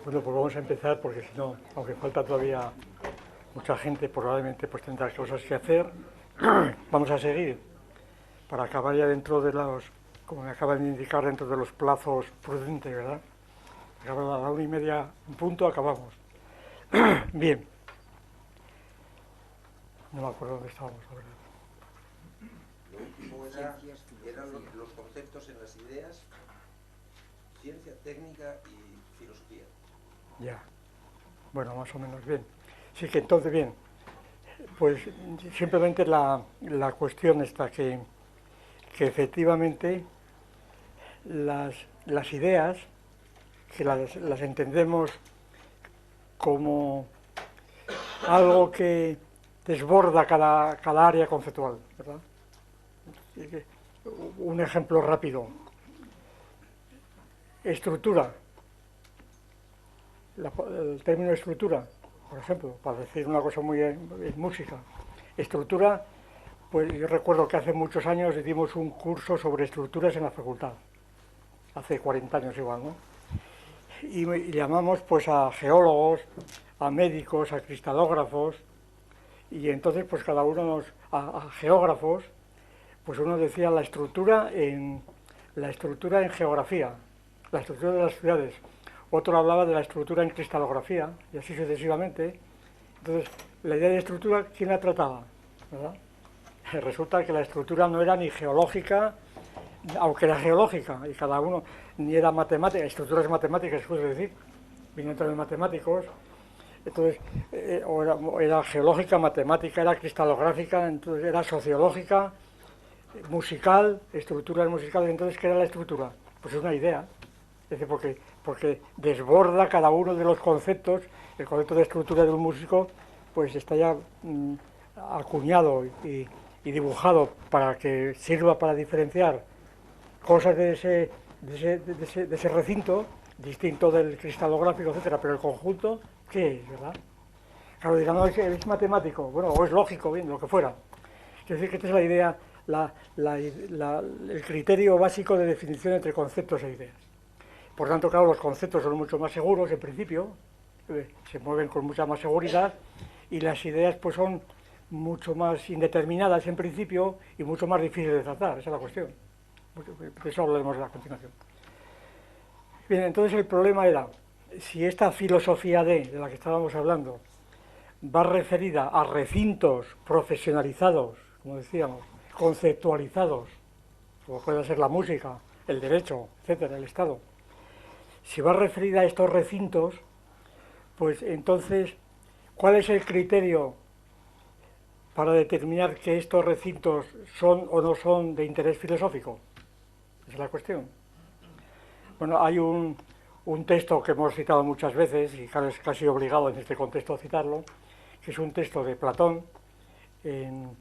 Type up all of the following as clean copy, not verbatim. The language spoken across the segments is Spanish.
Bueno, pues vamos a empezar porque si no, aunque falta todavía mucha gente, probablemente pues tendrá cosas que hacer. Vamos a seguir para acabar ya dentro de los, como me acaban de indicar, dentro de los plazos prudentes, ¿verdad? A la 1:30 en punto acabamos. Bien. No me acuerdo dónde estábamos, la verdad. Lo último eran los conceptos en las ideas, ciencia, técnica y filosofía. Ya. Bueno, más o menos bien. Sí que entonces bien. Pues simplemente la cuestión está que efectivamente las ideas, que las entendemos como algo que desborda cada área conceptual, ¿verdad? Un ejemplo rápido. Estructura. El término estructura, por ejemplo, para decir una cosa muy en música. Estructura, pues yo recuerdo que hace muchos años dimos un curso sobre estructuras en la facultad. Hace 40 años igual, ¿no? Y llamamos pues a geólogos, a médicos, a cristalógrafos, y entonces pues cada uno a geógrafos, pues uno decía la estructura en geografía, la estructura de las ciudades. Otro hablaba de la estructura en cristalografía, y así sucesivamente. Entonces, la idea de estructura, ¿quién la trataba? ¿Verdad? Resulta que la estructura no era ni geológica, aunque era geológica, y cada uno, ni era matemática, estructuras matemáticas, es decir, viniendo de matemáticos. Entonces, o era geológica, matemática, era cristalográfica, entonces era sociológica, musical, estructuras musicales. Entonces, ¿qué era la estructura? Pues es una idea. Es decir, porque desborda cada uno de los conceptos. El concepto de estructura de un músico pues está ya acuñado y dibujado para que sirva para diferenciar cosas de ese recinto, distinto del cristalográfico, etcétera, pero el conjunto, ¿qué es, verdad? Claro, dirán, no, es matemático, bueno, o es lógico, bien, lo que fuera. Es decir, que esta es la idea, el criterio básico de definición entre conceptos e ideas. Por tanto, claro, los conceptos son mucho más seguros en principio, se mueven con mucha más seguridad, y las ideas pues son mucho más indeterminadas en principio y mucho más difíciles de tratar, esa es la cuestión. De eso hablaremos a continuación. Bien, entonces el problema era, si esta filosofía de la que estábamos hablando va referida a recintos profesionalizados, como decíamos, conceptualizados, como puede ser la música, el derecho, etcétera, el Estado, si va referida a estos recintos, pues entonces, ¿cuál es el criterio para determinar que estos recintos son o no son de interés filosófico? Esa es la cuestión. Bueno, hay un texto que hemos citado muchas veces, y es casi obligado en este contexto a citarlo, que es un texto de Platón en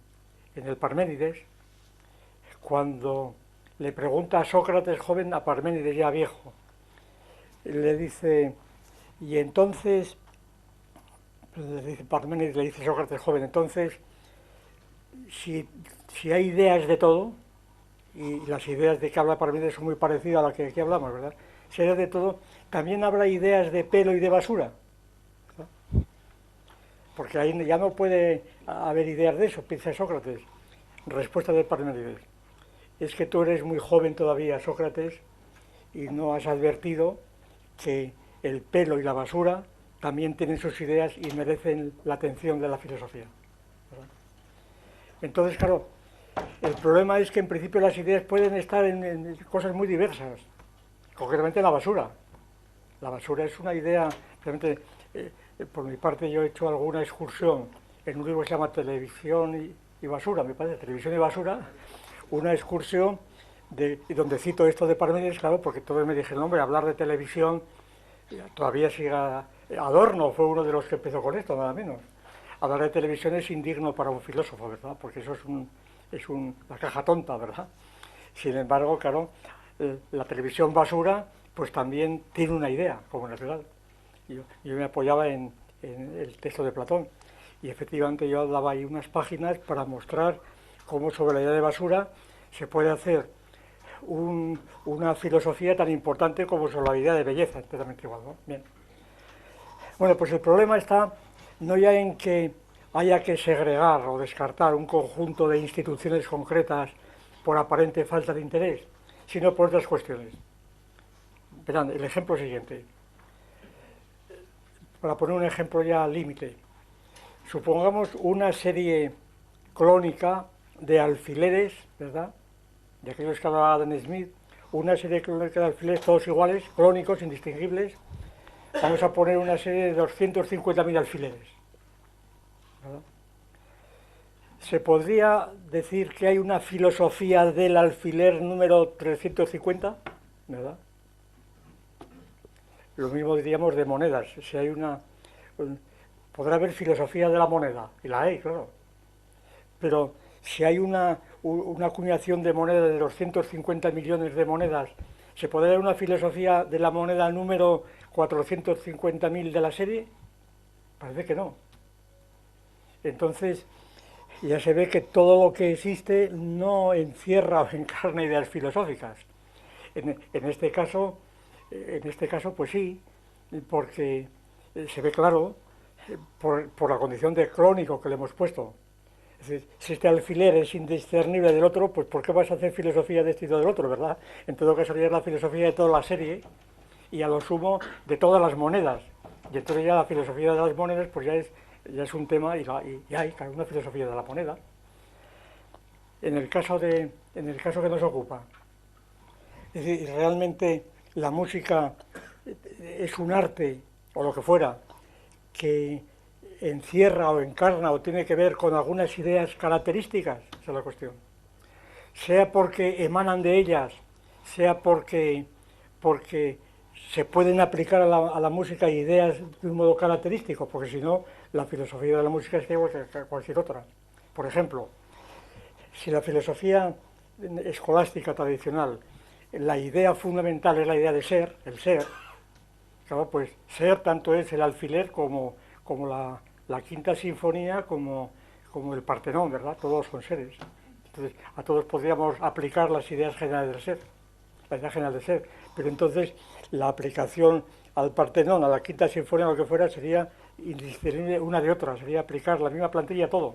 el Parménides, cuando le pregunta a Sócrates joven a Parménides ya viejo. Le dice, y entonces, Parménides le dice a Sócrates joven, entonces, si hay ideas de todo, y las ideas de que habla Parménides son muy parecidas a las que aquí hablamos, ¿verdad? Si hay ideas de todo, también habrá ideas de pelo y de basura, ¿verdad? Porque ahí ya no puede haber ideas de eso, piensa Sócrates. Respuesta de Parménides, es que tú eres muy joven todavía, Sócrates, y no has advertido que el pelo y la basura también tienen sus ideas y merecen la atención de la filosofía, ¿verdad? Entonces, claro, el problema es que en principio las ideas pueden estar en cosas muy diversas, concretamente la basura. La basura es una idea, realmente, por mi parte yo he hecho alguna excursión en un libro que se llama Televisión y Basura, me parece, Televisión y Basura, una excursión donde cito esto de Parménides, claro, porque todos me dijeron, hombre, hablar de televisión, todavía siga Adorno, fue uno de los que empezó con esto, nada menos. Hablar de televisión es indigno para un filósofo, ¿verdad? Porque eso es la caja tonta, ¿verdad? Sin embargo, claro, la televisión basura, pues también tiene una idea, como natural. Yo me apoyaba en el texto de Platón, y efectivamente yo daba ahí unas páginas para mostrar cómo sobre la idea de basura se puede hacer una filosofía tan importante como sobre la idea de belleza, enteramente igual, ¿no? Bien. Bueno, pues el problema está no ya en que haya que segregar o descartar un conjunto de instituciones concretas por aparente falta de interés, sino por otras cuestiones. Verán, el ejemplo siguiente. Para poner un ejemplo ya al límite, supongamos una serie clónica de alfileres, ¿verdad?, de aquellos que hablaba Adam Smith, una serie clónica de alfileres todos iguales, clónicos, indistinguibles. Vamos a poner una serie de 250.000 alfileres, ¿verdad? ¿Se podría decir que hay una filosofía del alfiler número 350? ¿Verdad? Lo mismo diríamos de monedas. Si hay podrá haber filosofía de la moneda, y la hay, claro. Pero si hay una acuñación de monedas de 250 millones de monedas, ¿se podrá dar una filosofía de la moneda número 450.000 de la serie? Parece que no. Entonces, ya se ve que todo lo que existe no encierra o encarna ideas filosóficas. En este caso, pues sí, porque se ve claro por la condición de crónico que le hemos puesto. Es decir, si este alfiler es indiscernible del otro, pues ¿por qué vas a hacer filosofía de este y del otro, verdad? En todo caso sería la filosofía de toda la serie y a lo sumo de todas las monedas. Y entonces ya la filosofía de las monedas pues ya es un tema y hay una filosofía de la moneda. En el caso que nos ocupa, es decir, realmente la música es un arte o lo que fuera que encierra o encarna o tiene que ver con algunas ideas características, esa es la cuestión. Sea porque emanan de ellas, sea porque se pueden aplicar a la música ideas de un modo característico, porque si no, la filosofía de la música es igual que cualquier otra. Por ejemplo, si la filosofía escolástica tradicional, la idea fundamental es la idea de ser, el ser, claro, pues ser tanto es el alfiler como la quinta sinfonía, como el Partenón, ¿verdad? Todos son seres. Entonces, a todos podríamos aplicar las ideas generales del ser, la idea general del ser, pero entonces la aplicación al Partenón, a la quinta sinfonía, lo que fuera, sería indistinguible una de otra, sería aplicar la misma plantilla a todo.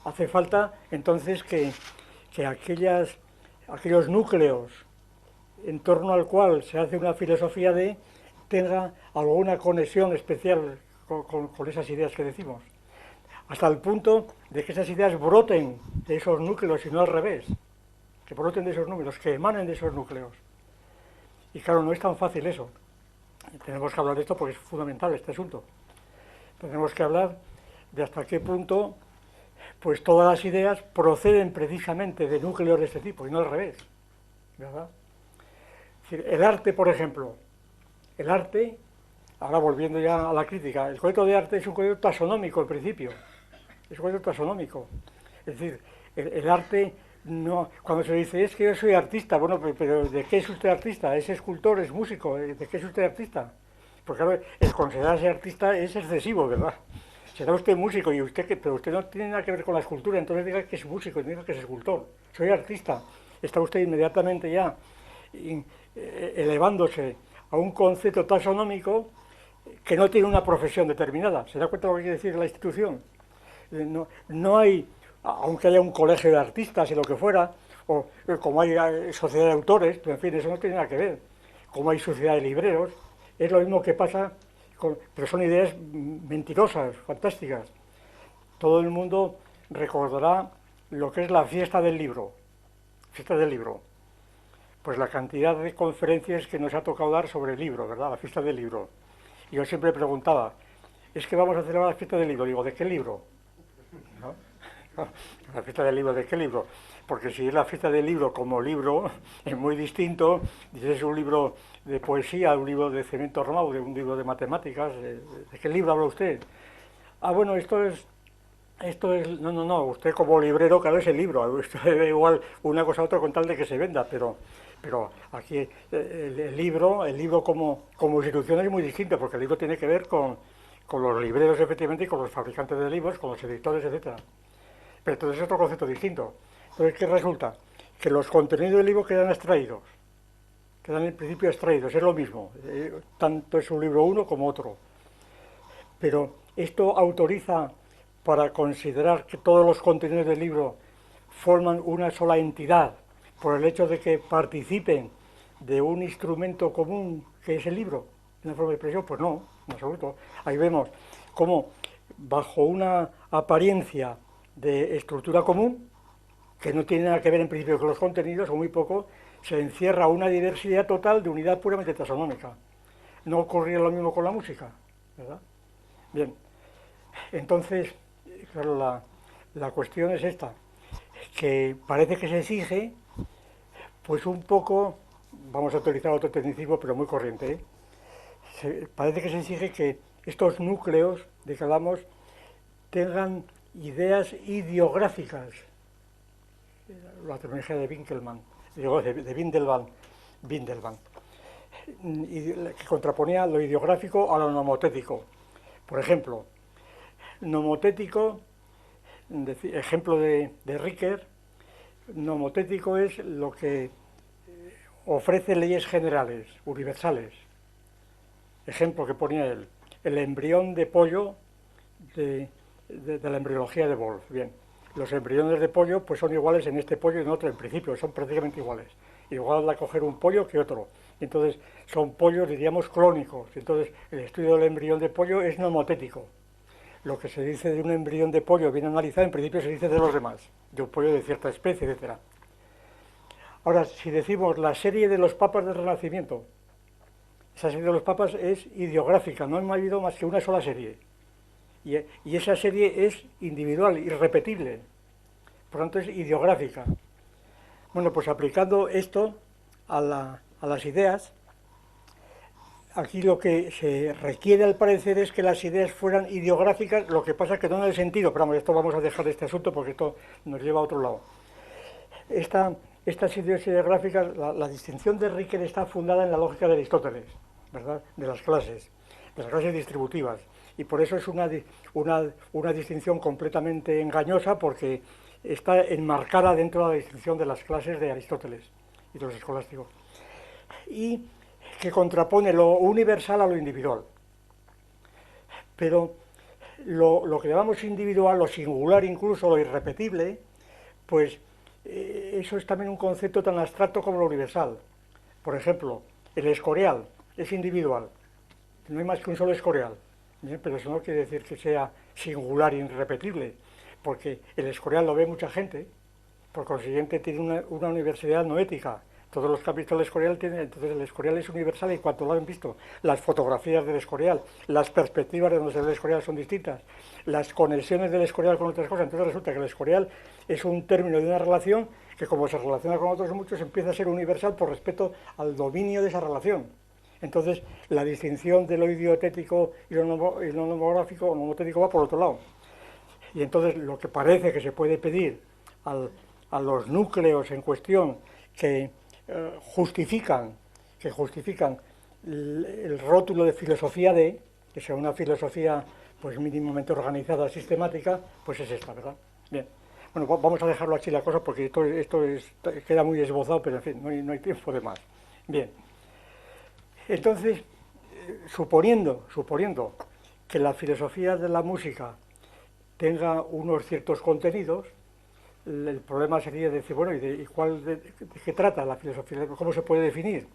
Hace falta entonces que aquellos núcleos en torno al cual se hace una filosofía tenga alguna conexión especial con esas ideas que decimos, hasta el punto de que esas ideas broten de esos núcleos y no al revés, que broten de esos núcleos, que emanen de esos núcleos. Y claro, no es tan fácil eso. Tenemos que hablar de esto porque es fundamental este asunto. Tenemos que hablar de hasta qué punto pues todas las ideas proceden precisamente de núcleos de este tipo y no al revés, ¿verdad? Es decir, el arte, por ejemplo, ahora volviendo ya a la crítica, el concepto de arte es un concepto taxonómico al principio, es un concepto taxonómico. Es decir, el arte, no, cuando se dice es que yo soy artista, bueno, pero ¿de qué es usted artista? ¿Es escultor, es músico? ¿De qué es usted artista? Porque claro, el considerarse artista es excesivo, ¿verdad? Será usted músico, pero usted no tiene nada que ver con la escultura, entonces diga que es músico, diga que es escultor. Soy artista. Está usted inmediatamente ya elevándose a un concepto taxonómico que no tiene una profesión determinada. ¿Se da cuenta de lo que quiere decir la institución? No hay, aunque haya un colegio de artistas y lo que fuera, o como hay sociedad de autores, pero en fin, eso no tiene nada que ver. Como hay sociedad de libreros, es lo mismo que pasa, pero son ideas mentirosas, fantásticas. Todo el mundo recordará lo que es la fiesta del libro. Fiesta del libro. Pues la cantidad de conferencias que nos ha tocado dar sobre el libro, ¿verdad? La fiesta del libro. Y yo siempre preguntaba, es que vamos a celebrar la fiesta del libro. Digo, ¿de qué libro? ¿No? La fiesta del libro, ¿de qué libro? Porque si es la fiesta del libro como libro, es muy distinto. Si es un libro de poesía, un libro de cemento armado, un libro de matemáticas, ¿de qué libro habla usted? Ah, bueno, esto es, no, usted como librero, claro, es el libro. Usted da igual una cosa a otra con tal de que se venda, pero aquí el libro como institución es muy distinto, porque el libro tiene que ver con los libreros, efectivamente, y con los fabricantes de libros, con los editores, etcétera. Pero entonces es otro concepto distinto. Entonces, ¿qué resulta? Que los contenidos del libro quedan extraídos, quedan en principio extraídos, es lo mismo, tanto es un libro uno como otro. pero esto autoriza para considerar que todos los contenidos del libro forman una sola entidad por el hecho de que participen de un instrumento común que es el libro, en la forma de expresión. Pues no, en absoluto. Ahí vemos cómo bajo una apariencia de estructura común, que no tiene nada que ver en principio con los contenidos, o muy poco, se encierra una diversidad total de unidad puramente taxonómica. No ocurría lo mismo con la música, ¿verdad? Bien, entonces, claro, la cuestión es esta, que parece que se exige, pues un poco, vamos a utilizar otro tecnicismo, pero muy corriente, parece que se exige que estos núcleos de que hablamos tengan ideas ideográficas, la terminología de Winkelmann, de Windelband, que contraponía lo ideográfico a lo nomotético. Por ejemplo, nomotético, ejemplo de Ricker, nomotético es lo que ofrece leyes generales, universales. Ejemplo que ponía él, el embrión de pollo de la embriología de Wolf. Bien, los embriones de pollo pues son iguales en este pollo y en otro, en principio, son prácticamente iguales. Igual a coger un pollo que otro. Entonces, son pollos, diríamos, clónicos. Entonces, el estudio del embrión de pollo es nomotético. Lo que se dice de un embrión de pollo bien analizado, en principio se dice de los demás, de un pollo de cierta especie, etc. Ahora, si decimos la serie de los papas del Renacimiento, esa serie de los papas es ideográfica, no ha habido más que una sola serie. Y esa serie es individual, irrepetible, por lo tanto es ideográfica. Bueno, pues aplicando esto a las ideas, aquí lo que se requiere al parecer es que las ideas fueran ideográficas, lo que pasa es que no en el sentido, pero vamos, esto vamos a dejar este asunto porque esto nos lleva a otro lado. Estas ideas ideográficas, la distinción de Ricker está fundada en la lógica de Aristóteles, ¿verdad? De las clases distributivas. Y por eso es una distinción completamente engañosa, porque está enmarcada dentro de la distinción de las clases de Aristóteles y de los escolásticos. Y que contrapone lo universal a lo individual. Pero lo que llamamos individual, lo singular incluso, lo irrepetible, pues eso es también un concepto tan abstracto como lo universal. Por ejemplo, el Escorial es individual, no hay más que un solo Escorial. Pero eso no quiere decir que sea singular e irrepetible, porque el Escorial lo ve mucha gente, por consiguiente tiene una universalidad noética. Todos los capítulos del Escorial tienen, entonces el Escorial es universal y cuanto lo han visto, las fotografías del Escorial, las perspectivas de donde se ve el Escorial son distintas, las conexiones del Escorial con otras cosas, entonces resulta que el Escorial es un término de una relación que, como se relaciona con otros muchos, empieza a ser universal por respeto al dominio de esa relación. Entonces, la distinción de lo idiotético y lo nomográfico o nomotético va por otro lado. Y entonces, lo que parece que se puede pedir a los núcleos en cuestión que justifican el rótulo de filosofía de, que sea una filosofía pues mínimamente organizada, sistemática, pues es esta, ¿verdad? Bien. Bueno, vamos a dejarlo así la cosa porque esto queda muy esbozado, pero en fin, no hay tiempo de más. Bien. Entonces, suponiendo que la filosofía de la música tenga unos ciertos contenidos, el problema sería decir, bueno, ¿y de qué trata la filosofía? ¿Cómo se puede definir?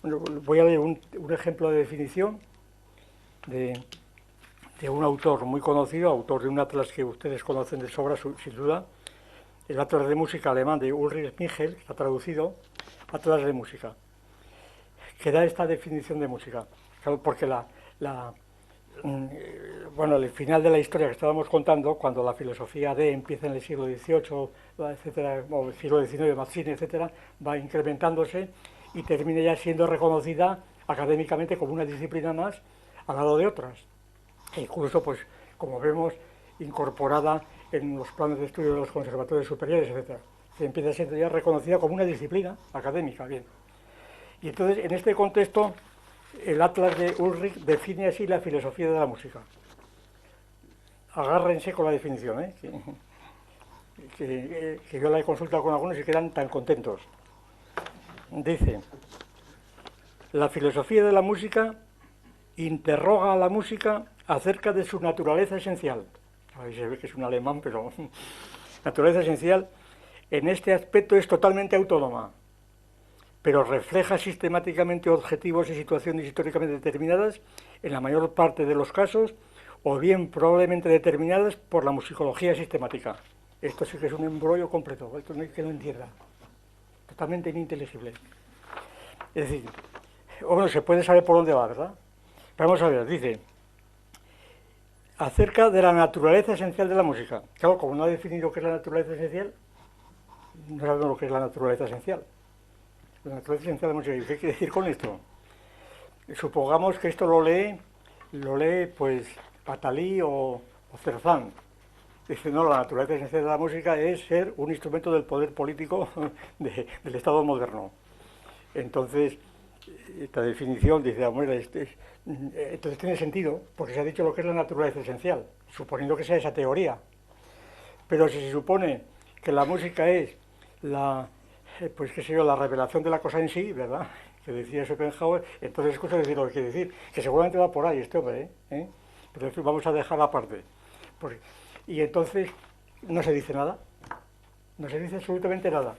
Bueno, voy a leer un ejemplo de definición de un autor muy conocido, autor de un atlas que ustedes conocen de sobra, sin duda, el Atlas de Música alemán de Ulrich Michel, que está traducido, Atlas de Música, que da esta definición de música. Claro, porque el final de la historia que estábamos contando, cuando la filosofía empieza en el siglo XVIII, etcétera, o el siglo XIX, Mazzini, etcétera, va incrementándose y termina ya siendo reconocida académicamente como una disciplina más al lado de otras. E incluso, pues, como vemos, incorporada en los planes de estudio de los conservatorios superiores, etcétera. Se empieza siendo ya reconocida como una disciplina académica, bien. Y entonces, en este contexto, el Atlas de Ulrich define así la filosofía de la música. Agárrense con la definición, que yo la he consultado con algunos y quedan tan contentos. Dice, la filosofía de la música interroga a la música acerca de su naturaleza esencial. Ahí se ve que es un alemán, pero naturaleza esencial, en este aspecto es totalmente autónoma, pero refleja sistemáticamente objetivos y situaciones históricamente determinadas, en la mayor parte de los casos, o bien probablemente determinadas por la musicología sistemática. Esto sí que es un embrollo completo, esto no hay que lo entienda, totalmente ininteligible. Es decir, bueno, se puede saber por dónde va, ¿verdad? Vamos a ver, dice, acerca de la naturaleza esencial de la música. Claro, como no ha definido qué es la naturaleza esencial, no sabemos lo que es la naturaleza esencial. La naturaleza esencial de la música. ¿Y qué quiere decir con esto? Supongamos que esto lo lee pues Attali o Cerzán. Dice, no, la naturaleza esencial de la música es ser un instrumento del poder político del Estado moderno. Entonces, esta definición dice, hombre, entonces tiene sentido, porque se ha dicho lo que es la naturaleza esencial, suponiendo que sea esa teoría. Pero si se supone que la música es pues qué sé yo, la revelación de la cosa en sí, ¿verdad? Que decía Schopenhauer, entonces es cosa de decir lo que quiere decir, que seguramente va por ahí este hombre, ¿eh? Pero eso vamos a dejar aparte. Y entonces no se dice nada, no se dice absolutamente nada.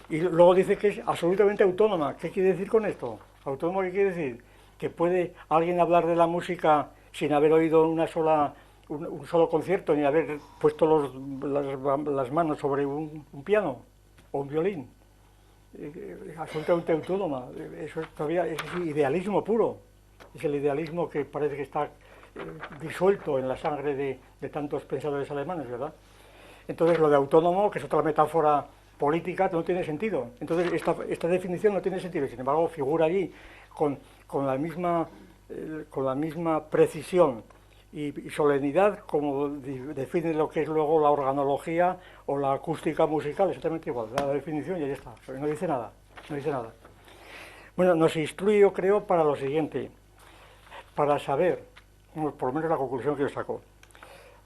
Y luego dice que es absolutamente autónoma. ¿Qué quiere decir con esto? ¿Autónoma qué quiere decir? Que puede alguien hablar de la música sin haber oído un solo concierto, ni haber puesto las manos sobre un piano o un violín. Absolutamente autónoma. Eso todavía es idealismo puro. Es el idealismo que parece que está disuelto en la sangre de tantos pensadores alemanes, ¿verdad? Entonces lo de autónomo, que es otra metáfora política, no tiene sentido. Entonces esta definición no tiene sentido. Sin embargo, figura allí con la misma precisión y solemnidad como define lo que es luego la organología o la acústica musical, exactamente igual. La definición y ya está. No dice nada. No dice nada. Bueno, nos instruye, yo creo, para lo siguiente. Para saber, por lo menos la conclusión que yo saco,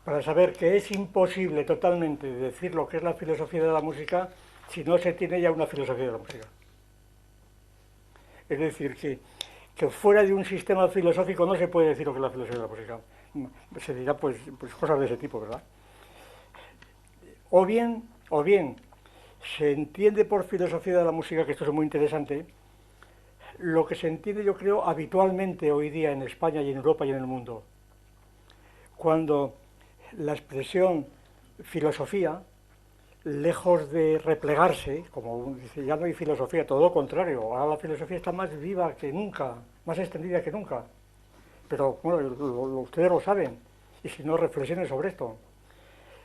para saber que es imposible totalmente decir lo que es la filosofía de la música si no se tiene ya una filosofía de la música. Es decir, que fuera de un sistema filosófico no se puede decir lo que es la filosofía de la música. Se dirá pues cosas de ese tipo, ¿verdad? O bien se entiende por filosofía de la música, que esto es muy interesante, lo que se entiende, yo creo, habitualmente hoy día en España y en Europa y en el mundo. Cuando la expresión filosofía, lejos de replegarse, como dice, ya no hay filosofía, todo lo contrario, ahora la filosofía está más viva que nunca, más extendida que nunca. Pero bueno, ustedes lo saben, y si no, reflexionen sobre esto.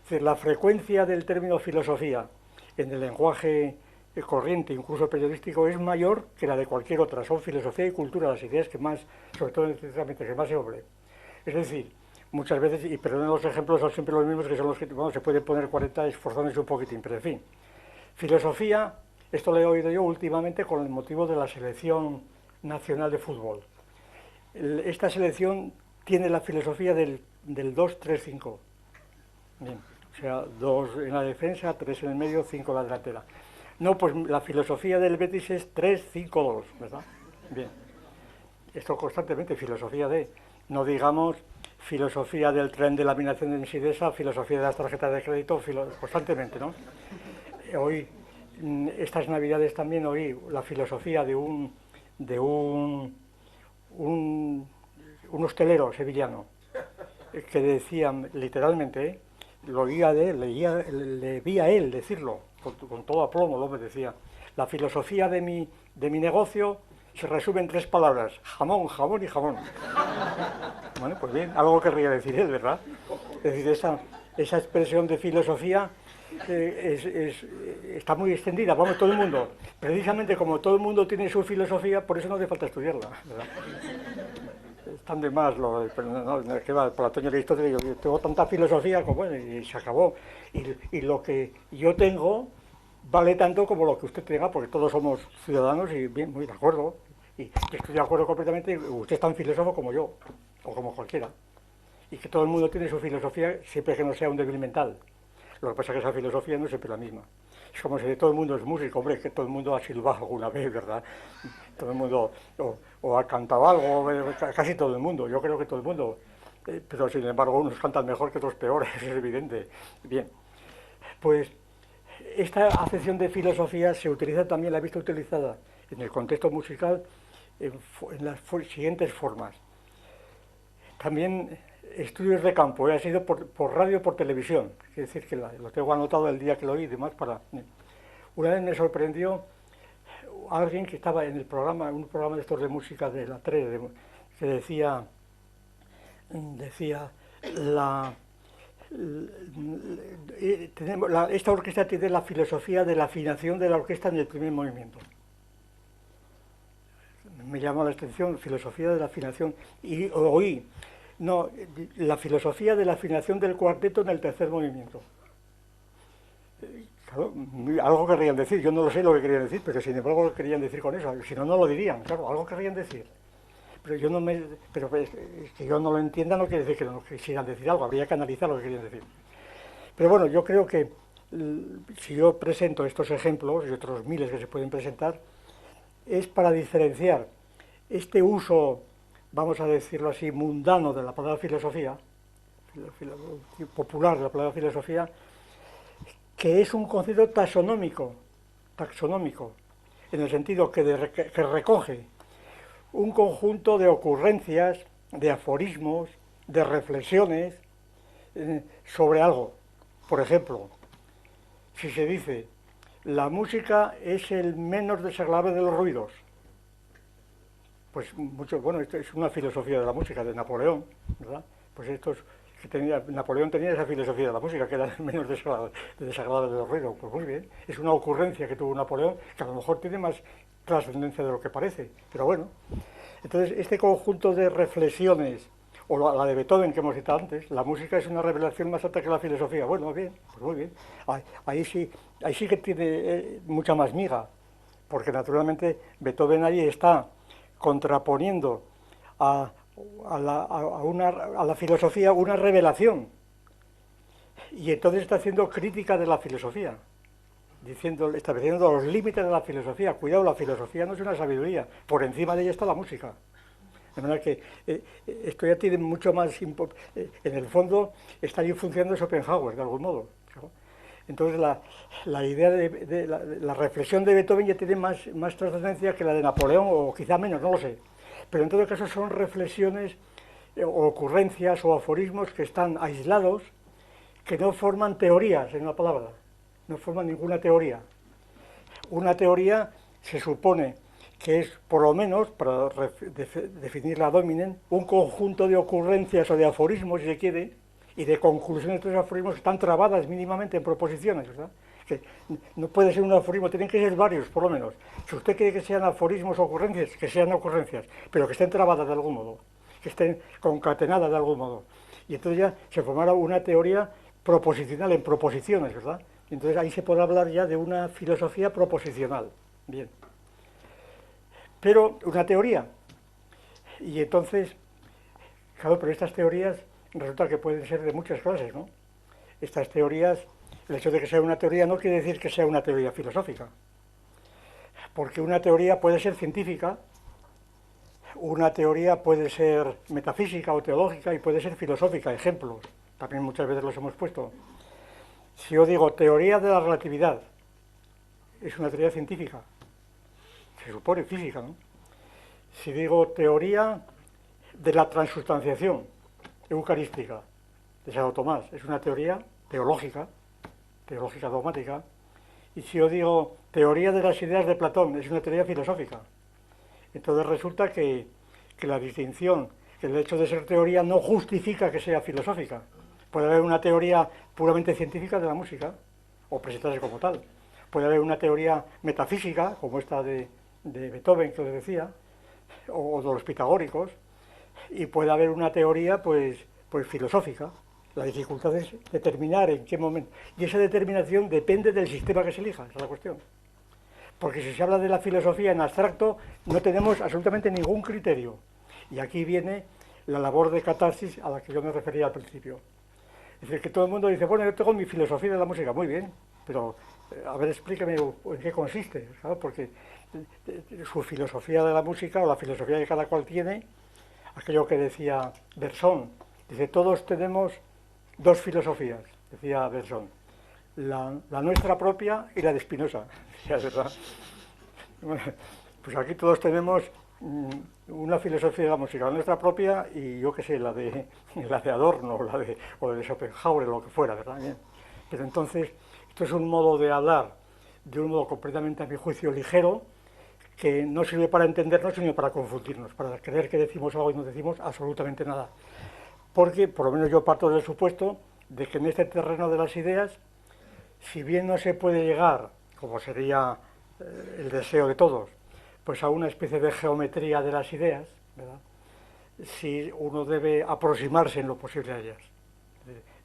Es decir, la frecuencia del término filosofía en el lenguaje corriente, incluso periodístico, es mayor que la de cualquier otra. Son filosofía y cultura las ideas que más, sobre todo necesariamente, que más se obre. Es decir, muchas veces, y perdonen los ejemplos, son siempre los mismos, que son los que, bueno, se puede poner 40 esforzándose un poquitín, pero en fin. Filosofía, esto lo he oído yo últimamente con el motivo de la selección nacional de fútbol. Esta selección tiene la filosofía del 2-3-5. Bien, o sea, 2 en la defensa, 3 en el medio, 5 en la delantera. No, pues la filosofía del Betis es 3-5-2, ¿verdad? Bien. Esto constantemente, filosofía no digamos filosofía del tren de laminación de Ensidesa, filosofía de las tarjetas de crédito, constantemente, ¿no? Hoy, estas navidades también oí la filosofía de un hostelero sevillano que decía literalmente, lo oía de él, le vi a él decirlo con todo aplomo, lo me decía, la filosofía de mi negocio se resume en 3 palabras: jamón, jamón y jamón. Bueno, pues bien, algo querría decir él, ¿verdad? Es decir, esa expresión de filosofía está muy extendida, vamos, todo el mundo. Precisamente como todo el mundo tiene su filosofía, por eso no hace falta estudiarla, ¿verdad? Están de más, que va, Platón y Aristóteles, yo tengo tanta filosofía como, bueno, y se acabó. Y lo que yo tengo vale tanto como lo que usted tenga, porque todos somos ciudadanos y bien, muy de acuerdo. Y estoy de acuerdo completamente, usted es tan filósofo como yo, o como cualquiera. Y que todo el mundo tiene su filosofía, siempre que no sea un débil mental. Lo que pasa es que esa filosofía no es siempre la misma. Es como si todo el mundo es músico, hombre, que todo el mundo ha silbado alguna vez, ¿verdad? Todo el mundo o ha cantado algo, casi todo el mundo. Yo creo que todo el mundo pero sin embargo unos cantan mejor que otros peor, es evidente. Bien, pues esta acepción de filosofía se utiliza también, la he visto utilizada en el contexto musical en las siguientes formas. También estudios de campo, ha sido por radio o por televisión, es decir, que lo tengo anotado el día que lo oí y demás para... Una vez me sorprendió alguien que estaba en el programa, un programa de estos de música de la 3, que decía esta orquesta tiene la filosofía de la afinación de la orquesta en el primer movimiento. Me llamó la atención, filosofía de la afinación, y oí, no, la filosofía de la afinación del cuarteto en el tercer movimiento. Claro, algo querrían decir, yo no lo sé lo que querían decir, pero sin embargo lo querían decir con eso, si no, no lo dirían, claro, algo querrían decir. Pero que yo no lo entienda no quiere decir que no quisieran decir algo, habría que analizar lo que querían decir. Pero bueno, yo creo que si yo presento estos ejemplos y otros miles que se pueden presentar, es para diferenciar este uso, vamos a decirlo así, mundano de la palabra filosofía, popular de la palabra filosofía, que es un concepto taxonómico, en el sentido que recoge un conjunto de ocurrencias, de aforismos, de reflexiones sobre algo. Por ejemplo, si se dice, la música es el menos desagradable de los ruidos, pues esto es una filosofía de la música de Napoleón, ¿verdad? Pues Napoleón tenía esa filosofía de la música, que era el menos desagradable de los ruidos. Pues muy bien, es una ocurrencia que tuvo Napoleón, que a lo mejor tiene más trascendencia de lo que parece, pero bueno. Entonces, este conjunto de reflexiones, o la de Beethoven que hemos citado antes, la música es una revelación más alta que la filosofía. Bueno, bien, pues muy bien. Ahí sí que tiene mucha más miga, porque naturalmente Beethoven ahí está contraponiendo a la filosofía una revelación, y entonces está haciendo crítica de la filosofía, estableciendo los límites de la filosofía. Cuidado, la filosofía no es una sabiduría, por encima de ella está la música. De manera que esto ya tiene mucho más... en el fondo está ahí funcionando Schopenhauer, de algún modo. Entonces la idea de la reflexión de Beethoven ya tiene más trascendencia que la de Napoleón, o quizá menos, no lo sé. Pero en todo caso son reflexiones o ocurrencias o aforismos que están aislados, que no forman teorías, en una palabra, no forman ninguna teoría. Una teoría se supone que es, por lo menos, para definir la dominen, un conjunto de ocurrencias o de aforismos, si se quiere, y de conclusiones de estos aforismos que están trabadas mínimamente en proposiciones, ¿verdad? Que no puede ser un aforismo, tienen que ser varios, por lo menos. Si usted quiere que sean aforismos o ocurrencias, que sean ocurrencias, pero que estén trabadas de algún modo, que estén concatenadas de algún modo. Y entonces ya se formará una teoría proposicional en proposiciones, ¿verdad? Y entonces ahí se puede hablar ya de una filosofía proposicional. Bien. Pero una teoría. Y entonces, claro, pero estas teorías resulta que pueden ser de muchas clases, ¿no? Estas teorías, el hecho de que sea una teoría no quiere decir que sea una teoría filosófica, porque una teoría puede ser científica, una teoría puede ser metafísica o teológica y puede ser filosófica. Ejemplos, también muchas veces los hemos puesto. Si yo digo teoría de la relatividad, es una teoría científica, se supone física, ¿no? Si digo teoría de la transustanciación eucarística de Santo Tomás, es una teoría teológica dogmática. Y si yo digo teoría de las ideas de Platón, es una teoría filosófica. Entonces resulta que la distinción, que el hecho de ser teoría no justifica que sea filosófica. Puede haber una teoría puramente científica de la música, o presentarse como tal. Puede haber una teoría metafísica, como esta de Beethoven, que les decía, o de los pitagóricos, y puede haber una teoría pues filosófica. La dificultad es determinar en qué momento. Y esa determinación depende del sistema que se elija, esa es la cuestión. Porque si se habla de la filosofía en abstracto, no tenemos absolutamente ningún criterio. Y aquí viene la labor de catarsis a la que yo me refería al principio. Es decir, que todo el mundo dice, bueno, yo tengo mi filosofía de la música, muy bien, pero a ver, explíqueme en qué consiste, ¿sabes? Porque su filosofía de la música, o la filosofía que cada cual tiene, aquello que decía Bersón, Dice, todos tenemos dos filosofías, decía Bergson, la nuestra propia y la de Spinoza. Decía, ¿verdad? Bueno, pues aquí todos tenemos una filosofía de la música, la nuestra propia y yo qué sé, la de Adorno o de Schopenhauer, lo que fuera, ¿verdad? Bien. Pero entonces, esto es un modo de hablar, de un modo completamente, a mi juicio, ligero, que no sirve para entendernos, sino para confundirnos, para creer que decimos algo y no decimos absolutamente nada. Porque, por lo menos yo parto del supuesto, de que en este terreno de las ideas, si bien no se puede llegar, como sería el deseo de todos, pues a una especie de geometría de las ideas, ¿verdad? Si uno debe aproximarse en lo posible a ellas.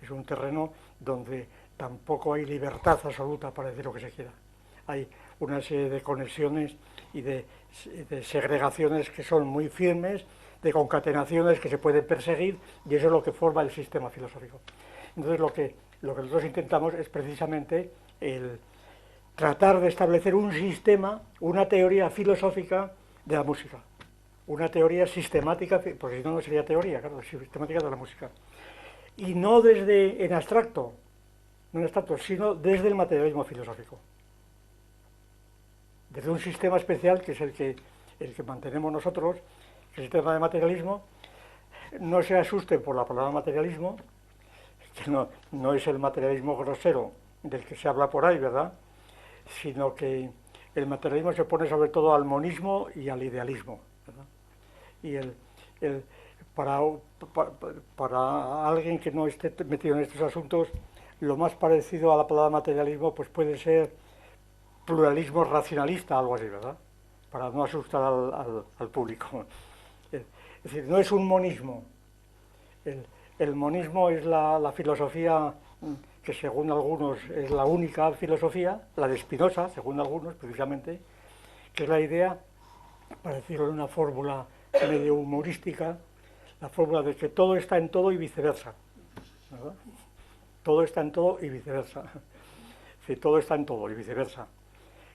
Es un terreno donde tampoco hay libertad absoluta para decir lo que se quiera. Hay una serie de conexiones y de segregaciones que son muy firmes, de concatenaciones que se pueden perseguir, y eso es lo que forma el sistema filosófico. Entonces lo que nosotros intentamos es precisamente el tratar de establecer un sistema, una teoría filosófica de la música, una teoría sistemática, porque si no, no sería teoría, claro, sistemática de la música. Y no desde en abstracto, sino desde el materialismo filosófico. Desde un sistema especial que es el que mantenemos nosotros, el sistema de materialismo. No se asusten por la palabra materialismo, que no es el materialismo grosero del que se habla por ahí, ¿verdad? Sino que el materialismo se opone sobre todo al monismo y al idealismo, ¿verdad? Y para alguien que no esté metido en estos asuntos, lo más parecido a la palabra materialismo pues puede ser pluralismo racionalista, algo así, ¿verdad? Para no asustar al público. Es decir, no es un monismo. El monismo es la filosofía que según algunos es la única filosofía, la de Spinoza, según algunos precisamente, que es la idea, para decirlo en una fórmula medio humorística, la fórmula de que todo está en todo y viceversa, ¿verdad? Todo está en todo y viceversa. Es decir, todo está en todo y viceversa.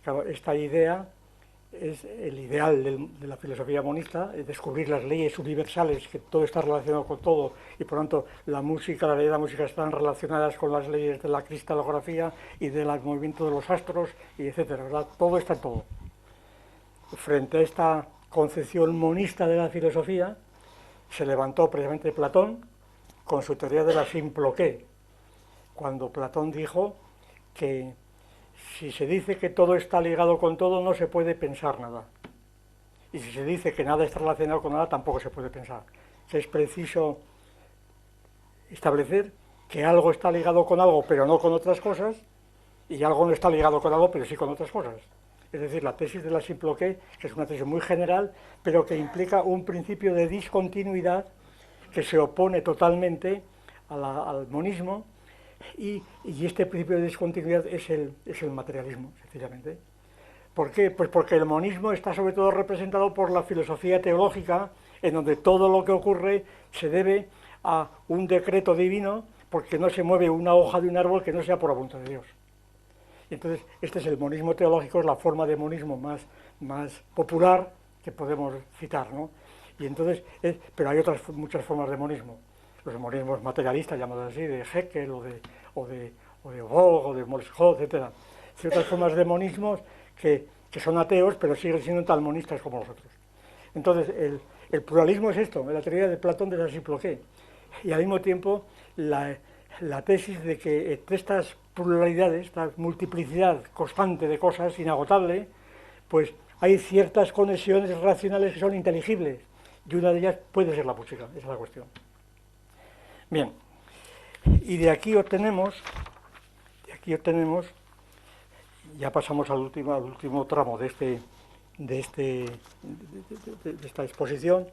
Claro, esta idea es el ideal de la filosofía monista, es descubrir las leyes universales, que todo está relacionado con todo, y por lo tanto la música, la ley de la música están relacionadas con las leyes de la cristalografía y del movimiento de los astros, y etcétera, ¿verdad? Todo está en todo. Frente a esta concepción monista de la filosofía, se levantó precisamente Platón con su teoría de la simploqué, cuando Platón dijo que si se dice que todo está ligado con todo, no se puede pensar nada. Y si se dice que nada está relacionado con nada, tampoco se puede pensar. Es preciso establecer que algo está ligado con algo, pero no con otras cosas, y algo no está ligado con algo, pero sí con otras cosas. Es decir, la tesis de la simploqué, que es una tesis muy general, pero que implica un principio de discontinuidad que se opone totalmente al monismo, y este principio de discontinuidad es el materialismo, sencillamente. ¿Por qué? Pues porque el monismo está sobre todo representado por la filosofía teológica, en donde todo lo que ocurre se debe a un decreto divino, porque no se mueve una hoja de un árbol que no sea por la voluntad de Dios. Y entonces, este es el monismo teológico, es la forma de monismo más popular que podemos citar, ¿no? Y entonces, pero hay muchas formas de monismo. Los monismos materialistas, llamados así, de Haeckel o de Vogt o de Molschot, etc. Ciertas formas de monismos que son ateos, pero siguen siendo tan monistas como nosotros. Entonces, el pluralismo es esto, la teoría de Platón de la simploqué. Y al mismo tiempo, la tesis de que entre estas pluralidades, esta multiplicidad constante de cosas, inagotable, pues hay ciertas conexiones racionales que son inteligibles. Y una de ellas puede ser la música, esa es la cuestión. Bien, y de aquí obtenemos, ya pasamos al último tramo de esta exposición,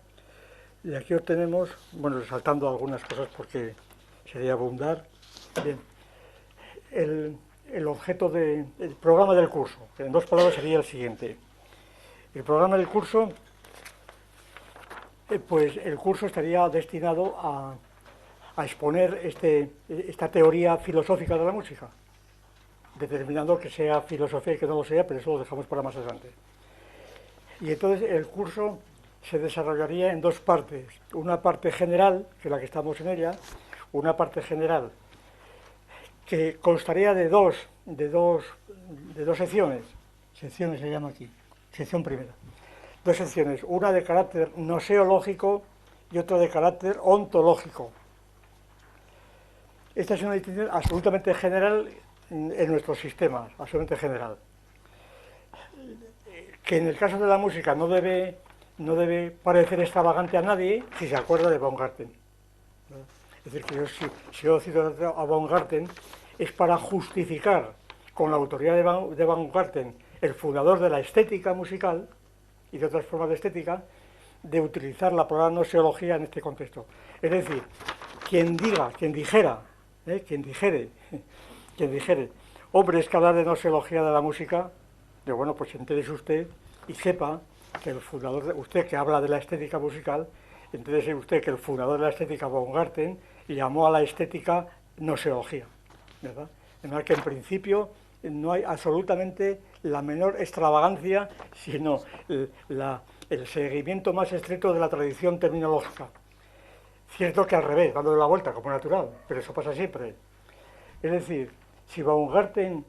de aquí obtenemos, bueno, resaltando algunas cosas porque sería abundar, bien, el objeto el programa del curso, que en dos palabras sería el siguiente. El programa del curso, pues el curso estaría destinado a exponer esta teoría filosófica de la música, determinando que sea filosofía y que no lo sea, pero eso lo dejamos para más adelante. Y entonces el curso se desarrollaría en dos partes. Una parte general, que es la que estamos en ella, una parte general que constaría de dos secciones. Secciones se llama aquí, sección primera. Dos secciones, una de carácter noseológico y otra de carácter ontológico. Esta es una distinción absolutamente general en nuestros sistemas, absolutamente general. Que en el caso de la música no debe parecer extravagante a nadie si se acuerda de Baumgarten. Es decir, que si yo cito a Baumgarten es para justificar con la autoridad de Baumgarten, el fundador de la estética musical y de otras formas de estética, de utilizar la palabra noseología en este contexto. Es decir, quien dijere, hombre, es que hablar de noseología de la música, de bueno, pues entérese usted y sepa que el fundador, usted que habla de la estética musical, entérese usted que el fundador de la estética, Baumgarten, llamó a la estética noseología, ¿verdad? De manera que en principio no hay absolutamente la menor extravagancia, sino el seguimiento más estricto de la tradición terminológica. Cierto que al revés, dándole la vuelta, como natural, pero eso pasa siempre. Es decir, si Baumgarten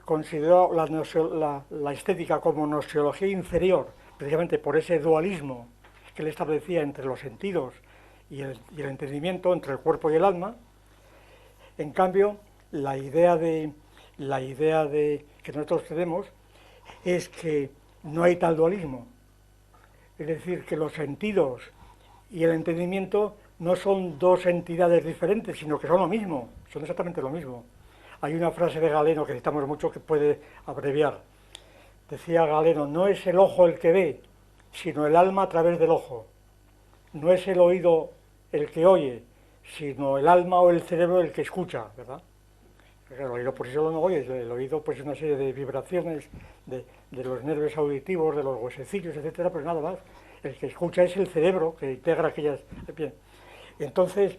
consideró la estética como noseología inferior, precisamente por ese dualismo que él establecía entre los sentidos y el entendimiento, entre el cuerpo y el alma, en cambio, la idea que nosotros tenemos es que no hay tal dualismo. Es decir, que los sentidos y el entendimiento no son dos entidades diferentes, sino que son lo mismo, son exactamente lo mismo. Hay una frase de Galeno que citamos mucho que puede abreviar. Decía Galeno, no es el ojo el que ve, sino el alma a través del ojo. No es el oído el que oye, sino el alma o el cerebro el que escucha, ¿verdad? El oído por sí solo no oye, el oído pues es una serie de vibraciones de los nervios auditivos, de los huesecillos, etcétera, pero nada más. El que escucha es el cerebro que integra aquellas... Bien. Entonces,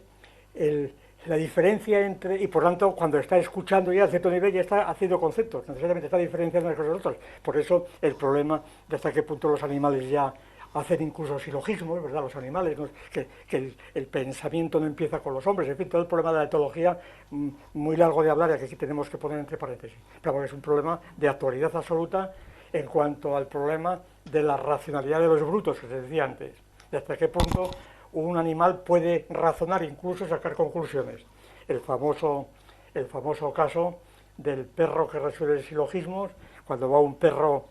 la diferencia entre... Y por tanto, cuando está escuchando ya a cierto nivel, ya está haciendo conceptos, necesariamente está diferenciando unas cosas de otras. Por eso el problema de hasta qué punto los animales ya hacen incluso silogismos, ¿verdad? Los animales, ¿no? que el pensamiento no empieza con los hombres, en fin, todo el problema de la etología, muy largo de hablar y que aquí tenemos que poner entre paréntesis. Pero bueno, es un problema de actualidad absoluta en cuanto al problema de la racionalidad de los brutos, que se decía antes. De hasta qué punto un animal puede razonar, incluso sacar conclusiones. El famoso caso del perro que resuelve silogismos, cuando va un perro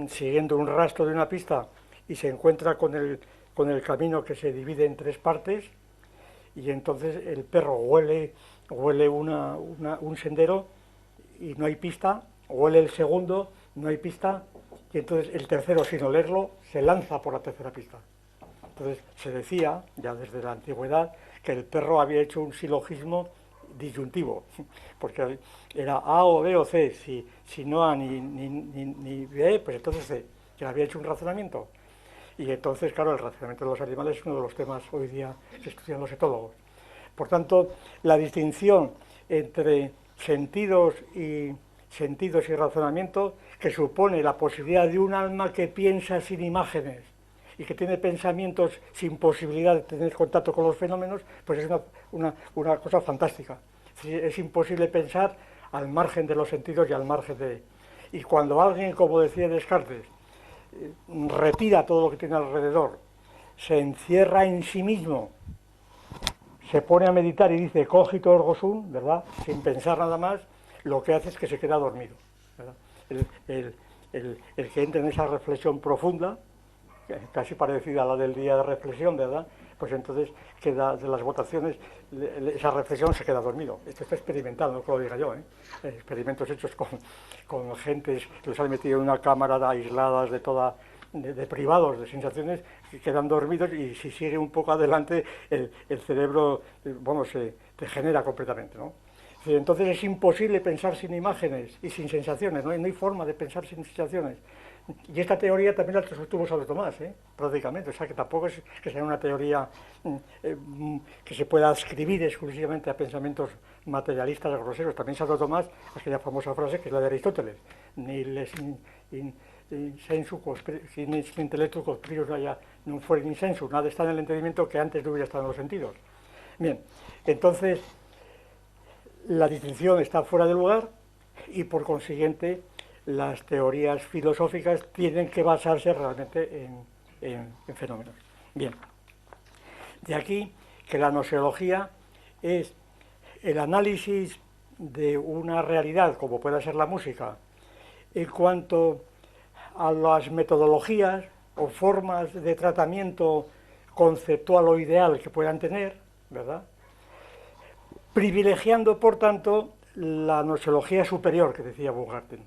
siguiendo un rastro de una pista y se encuentra con el camino que se divide en tres partes, y entonces el perro huele un sendero y no hay pista, huele el segundo, no hay pista, y entonces el tercero, sin olerlo, se lanza por la tercera pista. Entonces se decía, ya desde la antigüedad, que el perro había hecho un silogismo disyuntivo, porque era A o B o C, si no A ni B, pues entonces C, que había hecho un razonamiento. Y entonces, claro, el razonamiento de los animales es uno de los temas hoy día que estudian los etólogos. Por tanto, la distinción entre sentidos y razonamiento, que supone la posibilidad de un alma que piensa sin imágenes y que tiene pensamientos sin posibilidad de tener contacto con los fenómenos, pues es una cosa fantástica. Es imposible pensar al margen de los sentidos y al margen de... Y cuando alguien, como decía Descartes, retira todo lo que tiene alrededor, se encierra en sí mismo, se pone a meditar y dice cogito ergo sum, ¿verdad?, sin pensar nada más, lo que hace es que se queda dormido, ¿verdad? El que entra en esa reflexión profunda, casi parecida a la del día de reflexión, ¿verdad?, pues entonces queda de las votaciones, esa reflexión se queda dormido. Esto está experimentado, no que lo diga yo, experimentos hechos con gentes que los han metido en una cámara aisladas de privados de sensaciones, que quedan dormidos, y si sigue un poco adelante el cerebro, se degenera completamente, ¿no? Entonces es imposible pensar sin imágenes y sin sensaciones, no hay forma de pensar sin sensaciones. Y esta teoría también la sostuvo Santo Tomás, prácticamente, o sea que tampoco es que sea una teoría que se pueda ascribir exclusivamente a pensamientos materialistas groseros. También Santo Tomás, aquella famosa frase que es la de Aristóteles, sensu, sin intelecto, quod prius non fuere in sensu, nada está en el entendimiento que antes no hubiera estado en los sentidos. Bien, entonces la distinción está fuera de lugar y por consiguiente las teorías filosóficas tienen que basarse realmente en fenómenos. Bien, de aquí que la gnoseología es el análisis de una realidad, como pueda ser la música, en cuanto a las metodologías o formas de tratamiento conceptual o ideal que puedan tener, ¿verdad? Privilegiando, por tanto, la gnoseología superior que decía Baumgarten,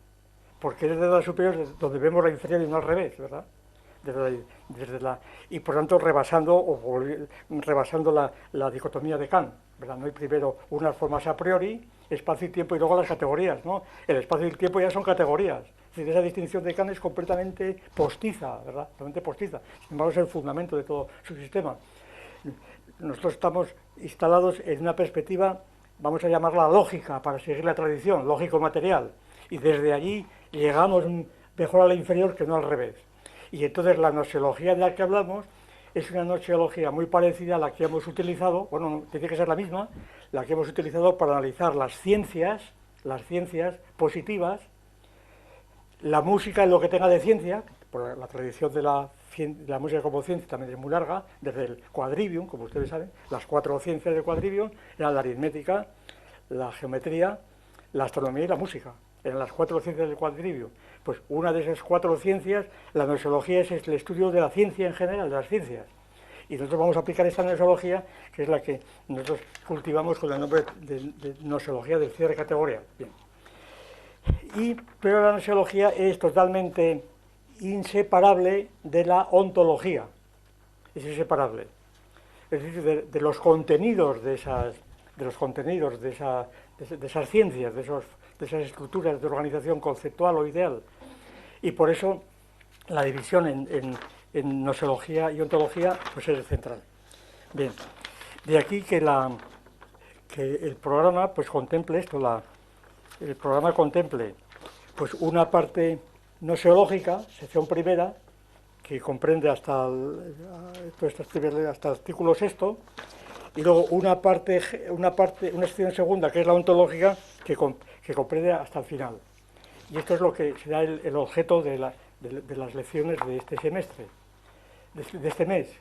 porque desde la superior es donde vemos la inferior y no al revés, ¿verdad? Y por tanto rebasando la dicotomía de Kant, ¿verdad? No hay primero unas formas a priori, espacio y tiempo, y luego las categorías, ¿no? El espacio y el tiempo ya son categorías. Es decir, esa distinción de Kant es completamente postiza, ¿verdad? Totalmente postiza. Sin embargo, es el fundamento de todo su sistema. Nosotros estamos instalados en una perspectiva, vamos a llamarla lógica, para seguir la tradición, lógico-material, y desde allí llegamos mejor a la inferior que no al revés. Y entonces la gnoseología de la que hablamos es una gnoseología muy parecida a la que hemos utilizado, bueno, tiene que ser la misma, la que hemos utilizado para analizar las ciencias positivas, la música en lo que tenga de ciencia, por la tradición de la música como ciencia también es muy larga, desde el quadrivium, como ustedes saben, las 4 ciencias del quadrivium eran la aritmética, la geometría, la astronomía y la música. Eran las 4 ciencias del quadrivium. Pues una de esas 4 ciencias, la gnoseología es el estudio de la ciencia en general, de las ciencias. Y nosotros vamos a aplicar esta gnoseología, que es la que nosotros cultivamos con el nombre de gnoseología del cierre de categoría. Bien. Pero la gnoseología es totalmente inseparable de la ontología. Es inseparable. Es decir, de los contenidos de esas ciencias, de esas estructuras de organización conceptual o ideal. Y por eso la división en gnoseología y ontología pues es central. Bien, de aquí que el programa pues contemple esto, el programa contemple pues una parte gnoseológica, sección primera, que comprende hasta el artículo 6, y luego una sección segunda, que es la ontológica, que comprende hasta el final. Y esto es lo que será el objeto de las lecciones de este semestre, de este mes,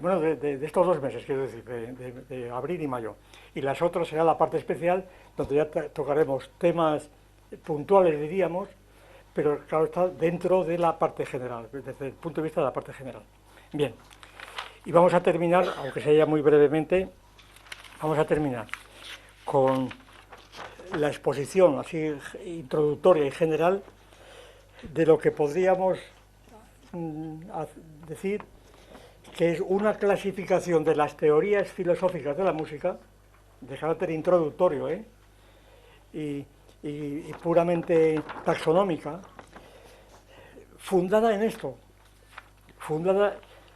bueno, de estos 2 meses, quiero decir, de abril y mayo. Y las otras será la parte especial, donde ya tocaremos temas puntuales, diríamos, pero claro, está dentro de la parte general, desde el punto de vista de la parte general. Bien, y vamos a terminar, aunque sea muy brevemente, vamos a terminar con la exposición así introductoria y general de lo que podríamos decir que es una clasificación de las teorías filosóficas de la música, de carácter introductorio, y puramente taxonómica, fundada en esto,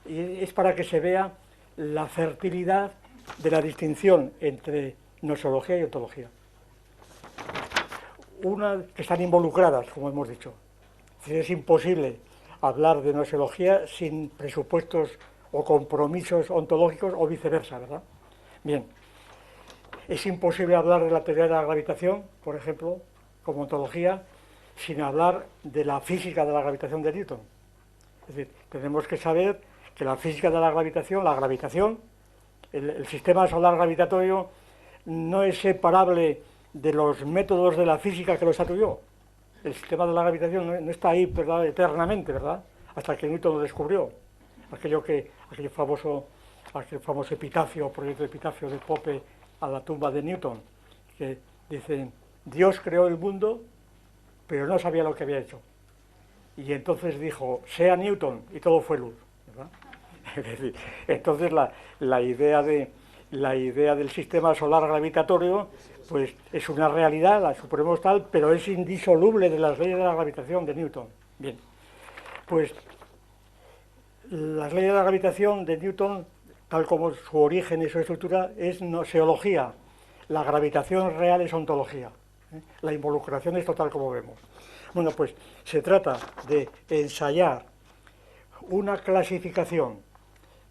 y es para que se vea la fertilidad de la distinción entre gnoseología y ontología. Una que están involucradas, como hemos dicho. Es imposible hablar de gnoseología sin presupuestos o compromisos ontológicos o viceversa, ¿verdad? Bien, es imposible hablar de la teoría de la gravitación, por ejemplo, como ontología, sin hablar de la física de la gravitación de Newton. Es decir, tenemos que saber que la física de la gravitación, el sistema solar gravitatorio no es separable de los métodos de la física que lo estatuó. El sistema de la gravitación no está ahí, ¿verdad?, eternamente, ¿verdad?, hasta que Newton lo descubrió. Aquel famoso epitafio, proyecto de epitafio de Pope a la tumba de Newton, que dice: Dios creó el mundo, pero no sabía lo que había hecho. Y entonces dijo: sea Newton, y todo fue luz, ¿verdad? Es decir, entonces la idea del sistema solar gravitatorio pues es una realidad, la suponemos tal, pero es indisoluble de las leyes de la gravitación de Newton. Bien, pues las leyes de la gravitación de Newton, tal como su origen y su estructura, es gnoseología. La gravitación real es ontología. La involucración es total, como vemos. Bueno, pues se trata de ensayar una clasificación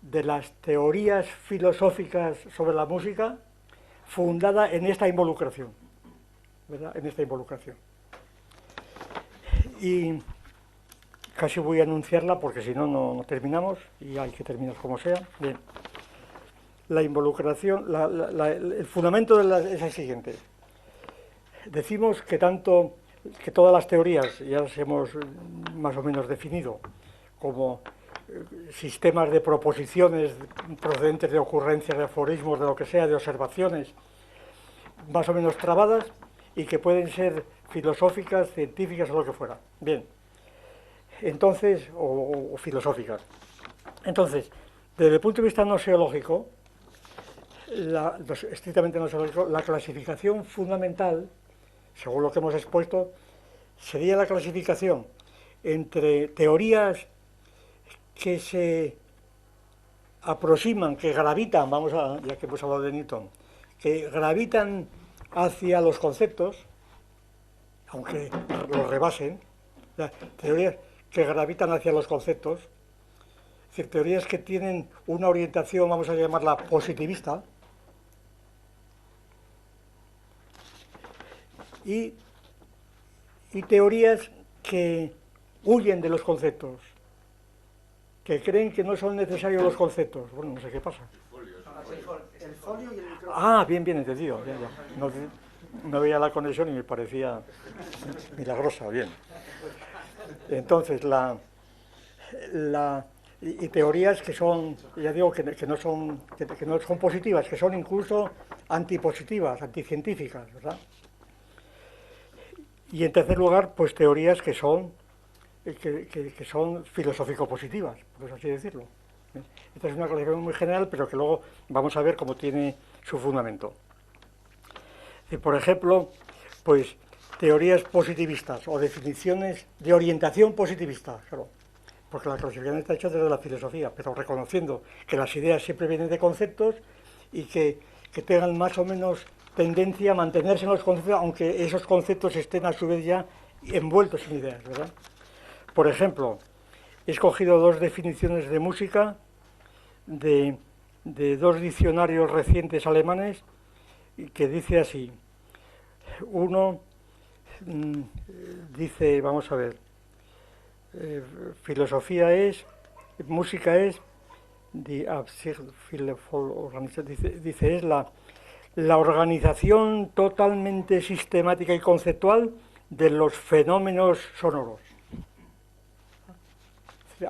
de las teorías filosóficas sobre la música fundada en esta involucración, ¿verdad? En esta involucración. Y casi voy a anunciarla porque si no, no terminamos y hay que terminar como sea. Bien. La involucración, el fundamento es el siguiente. Decimos que todas las teorías ya las hemos más o menos definido como sistemas de proposiciones procedentes de ocurrencias, de aforismos, de lo que sea, de observaciones más o menos trabadas y que pueden ser filosóficas, científicas o lo que fuera. Bien, entonces, o filosóficas. Entonces, desde el punto de vista noseológico, estrictamente noseológico, la clasificación fundamental, según lo que hemos expuesto, sería la clasificación entre teorías que se aproximan, que gravitan, ya que hemos hablado de Newton, que gravitan hacia los conceptos, aunque los rebasen, teorías que gravitan hacia los conceptos, es decir, teorías que tienen una orientación, vamos a llamarla positivista, y teorías que huyen de los conceptos, que creen que no son necesarios los conceptos. Bueno, no sé qué pasa. El folio y el micrófono. Ah, bien entendido. Ya. No veía la conexión y me parecía milagrosa, bien. Entonces, y teorías que son, ya digo, que no son positivas, que son incluso antipositivas, anticientíficas, ¿verdad? Y en tercer lugar, pues teorías que son filosófico-positivas, por así decirlo. Esta es una clasificación muy general, pero que luego vamos a ver cómo tiene su fundamento. Por ejemplo, pues teorías positivistas o definiciones de orientación positivista, claro, porque la clasificación está hecha desde la filosofía, pero reconociendo que las ideas siempre vienen de conceptos y que tengan más o menos tendencia a mantenerse en los conceptos, aunque esos conceptos estén a su vez ya envueltos en ideas, ¿verdad? Por ejemplo, he escogido dos definiciones de música de dos diccionarios recientes alemanes que dice así. Uno dice, vamos a ver, música es, dice es la organización totalmente sistemática y conceptual de los fenómenos sonoros.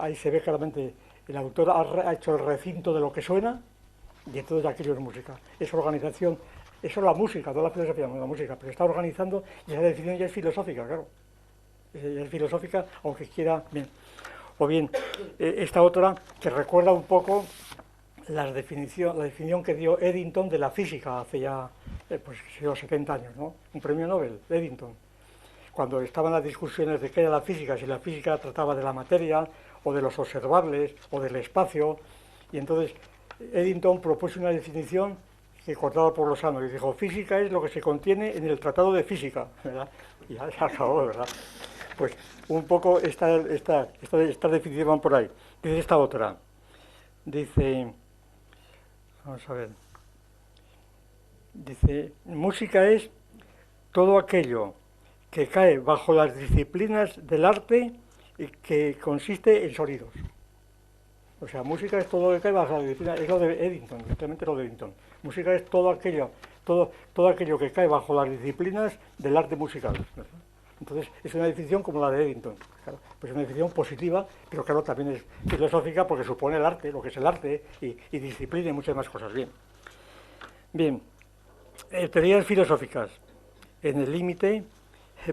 Ahí se ve claramente, el autor ha hecho el recinto de lo que suena y entonces aquello es música. Es organización, eso es la música, no la filosofía, no la música, pero está organizando y esa definición ya es filosófica, claro. Ya es filosófica, aunque quiera, bien. O bien, esta otra que recuerda un poco la definición que dio Eddington de la física hace ya, 70 años, ¿no? Un premio Nobel, Eddington. Cuando estaban las discusiones de qué era la física, si la física trataba de la materia, o de los observables, o del espacio, y entonces Eddington propuso una definición que cortaba por los años y dijo, física es lo que se contiene en el Tratado de Física, ¿verdad? Y ya se acabó, ¿verdad? Pues un poco esta definición van por ahí. Dice esta otra, dice, vamos a ver, dice, música es todo aquello que cae bajo las disciplinas del arte y que consiste en sonidos. O sea, música es todo lo que cae bajo la disciplina, es lo de Eddington, simplemente lo de Eddington. Música es todo aquello que cae bajo las disciplinas del arte musical, ¿verdad? Entonces, es una definición como la de Eddington. Claro, pues es una definición positiva, pero claro, también es filosófica porque supone el arte, lo que es el arte, y disciplina y muchas más cosas. Bien, teorías filosóficas. En el límite,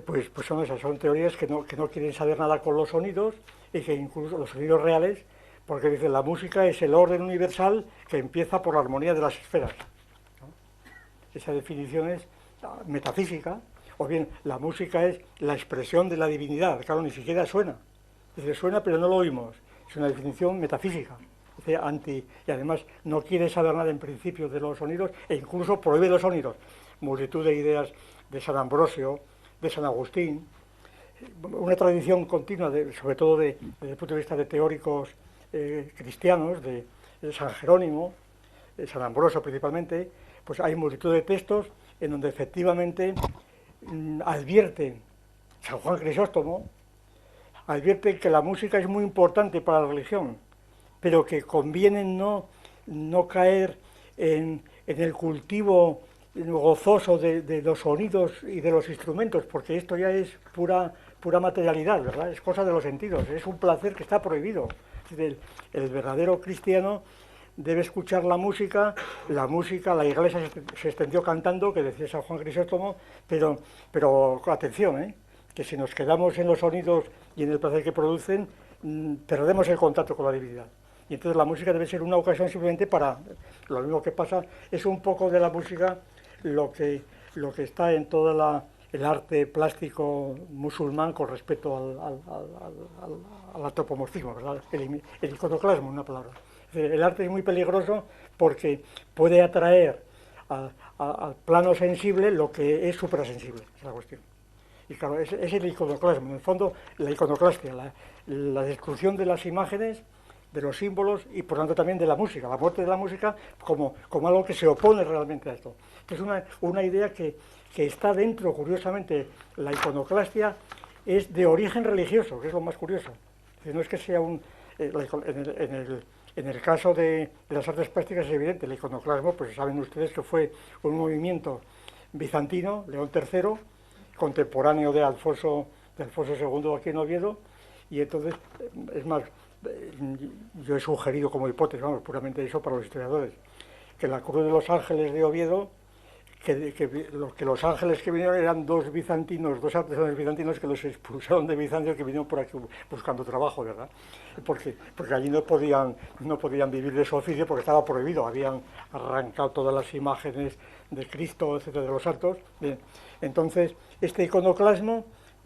pues son esas, son teorías que no quieren saber nada con los sonidos, y que incluso los sonidos reales, porque dicen la música es el orden universal que empieza por la armonía de las esferas, ¿no? Esa definición es metafísica. O bien, la música es la expresión de la divinidad. Claro, ni siquiera suena. Dice, suena pero no lo oímos. Es una definición metafísica. Dice, y además no quiere saber nada en principio de los sonidos e incluso prohíbe los sonidos. multitud de ideas de San Ambrosio, de San Agustín, una tradición continua, sobre todo desde el punto de vista de teóricos cristianos, de San Jerónimo, de San Ambrosio principalmente. Pues hay multitud de textos en donde efectivamente advierten, San Juan Crisóstomo advierte que la música es muy importante para la religión, pero que conviene no caer en el cultivo gozoso de los sonidos y de los instrumentos, porque esto ya es pura materialidad, ¿verdad? Es cosa de los sentidos, es un placer que está prohibido. El verdadero cristiano debe escuchar la música, la iglesia se extendió cantando, que decía San Juan Crisóstomo, pero atención, que si nos quedamos en los sonidos y en el placer que producen, perdemos el contacto con la divinidad. Y entonces la música debe ser una ocasión simplemente para, lo mismo que pasa, es un poco de la música lo que está en todo el arte plástico musulmán con respecto al antropomorfismo, ¿verdad? El iconoclasmo, una palabra. El arte es muy peligroso porque puede atraer al plano sensible lo que es suprasensible, es la cuestión. Y claro, es el iconoclasmo, en el fondo la iconoclastia, la destrucción de las imágenes, de los símbolos y por tanto también de la música, la muerte de la música como algo que se opone realmente a esto. Es una idea que está dentro, curiosamente, la iconoclastia es de origen religioso, que es lo más curioso. No es que sea en el caso de las artes plásticas es evidente, el iconoclasmo, pues saben ustedes que fue un movimiento bizantino, León III, contemporáneo de Alfonso II aquí en Oviedo, y entonces, es más, yo he sugerido como hipótesis, vamos, puramente eso para los historiadores, que la Cruz de los Ángeles de Oviedo, que los ángeles que vinieron eran dos artesanos bizantinos que los expulsaron de Bizancio, que vinieron por aquí buscando trabajo, ¿verdad? Porque allí no podían vivir de su oficio porque estaba prohibido, habían arrancado todas las imágenes de Cristo, etcétera, de los santos. Bien. Entonces, este iconoclasmo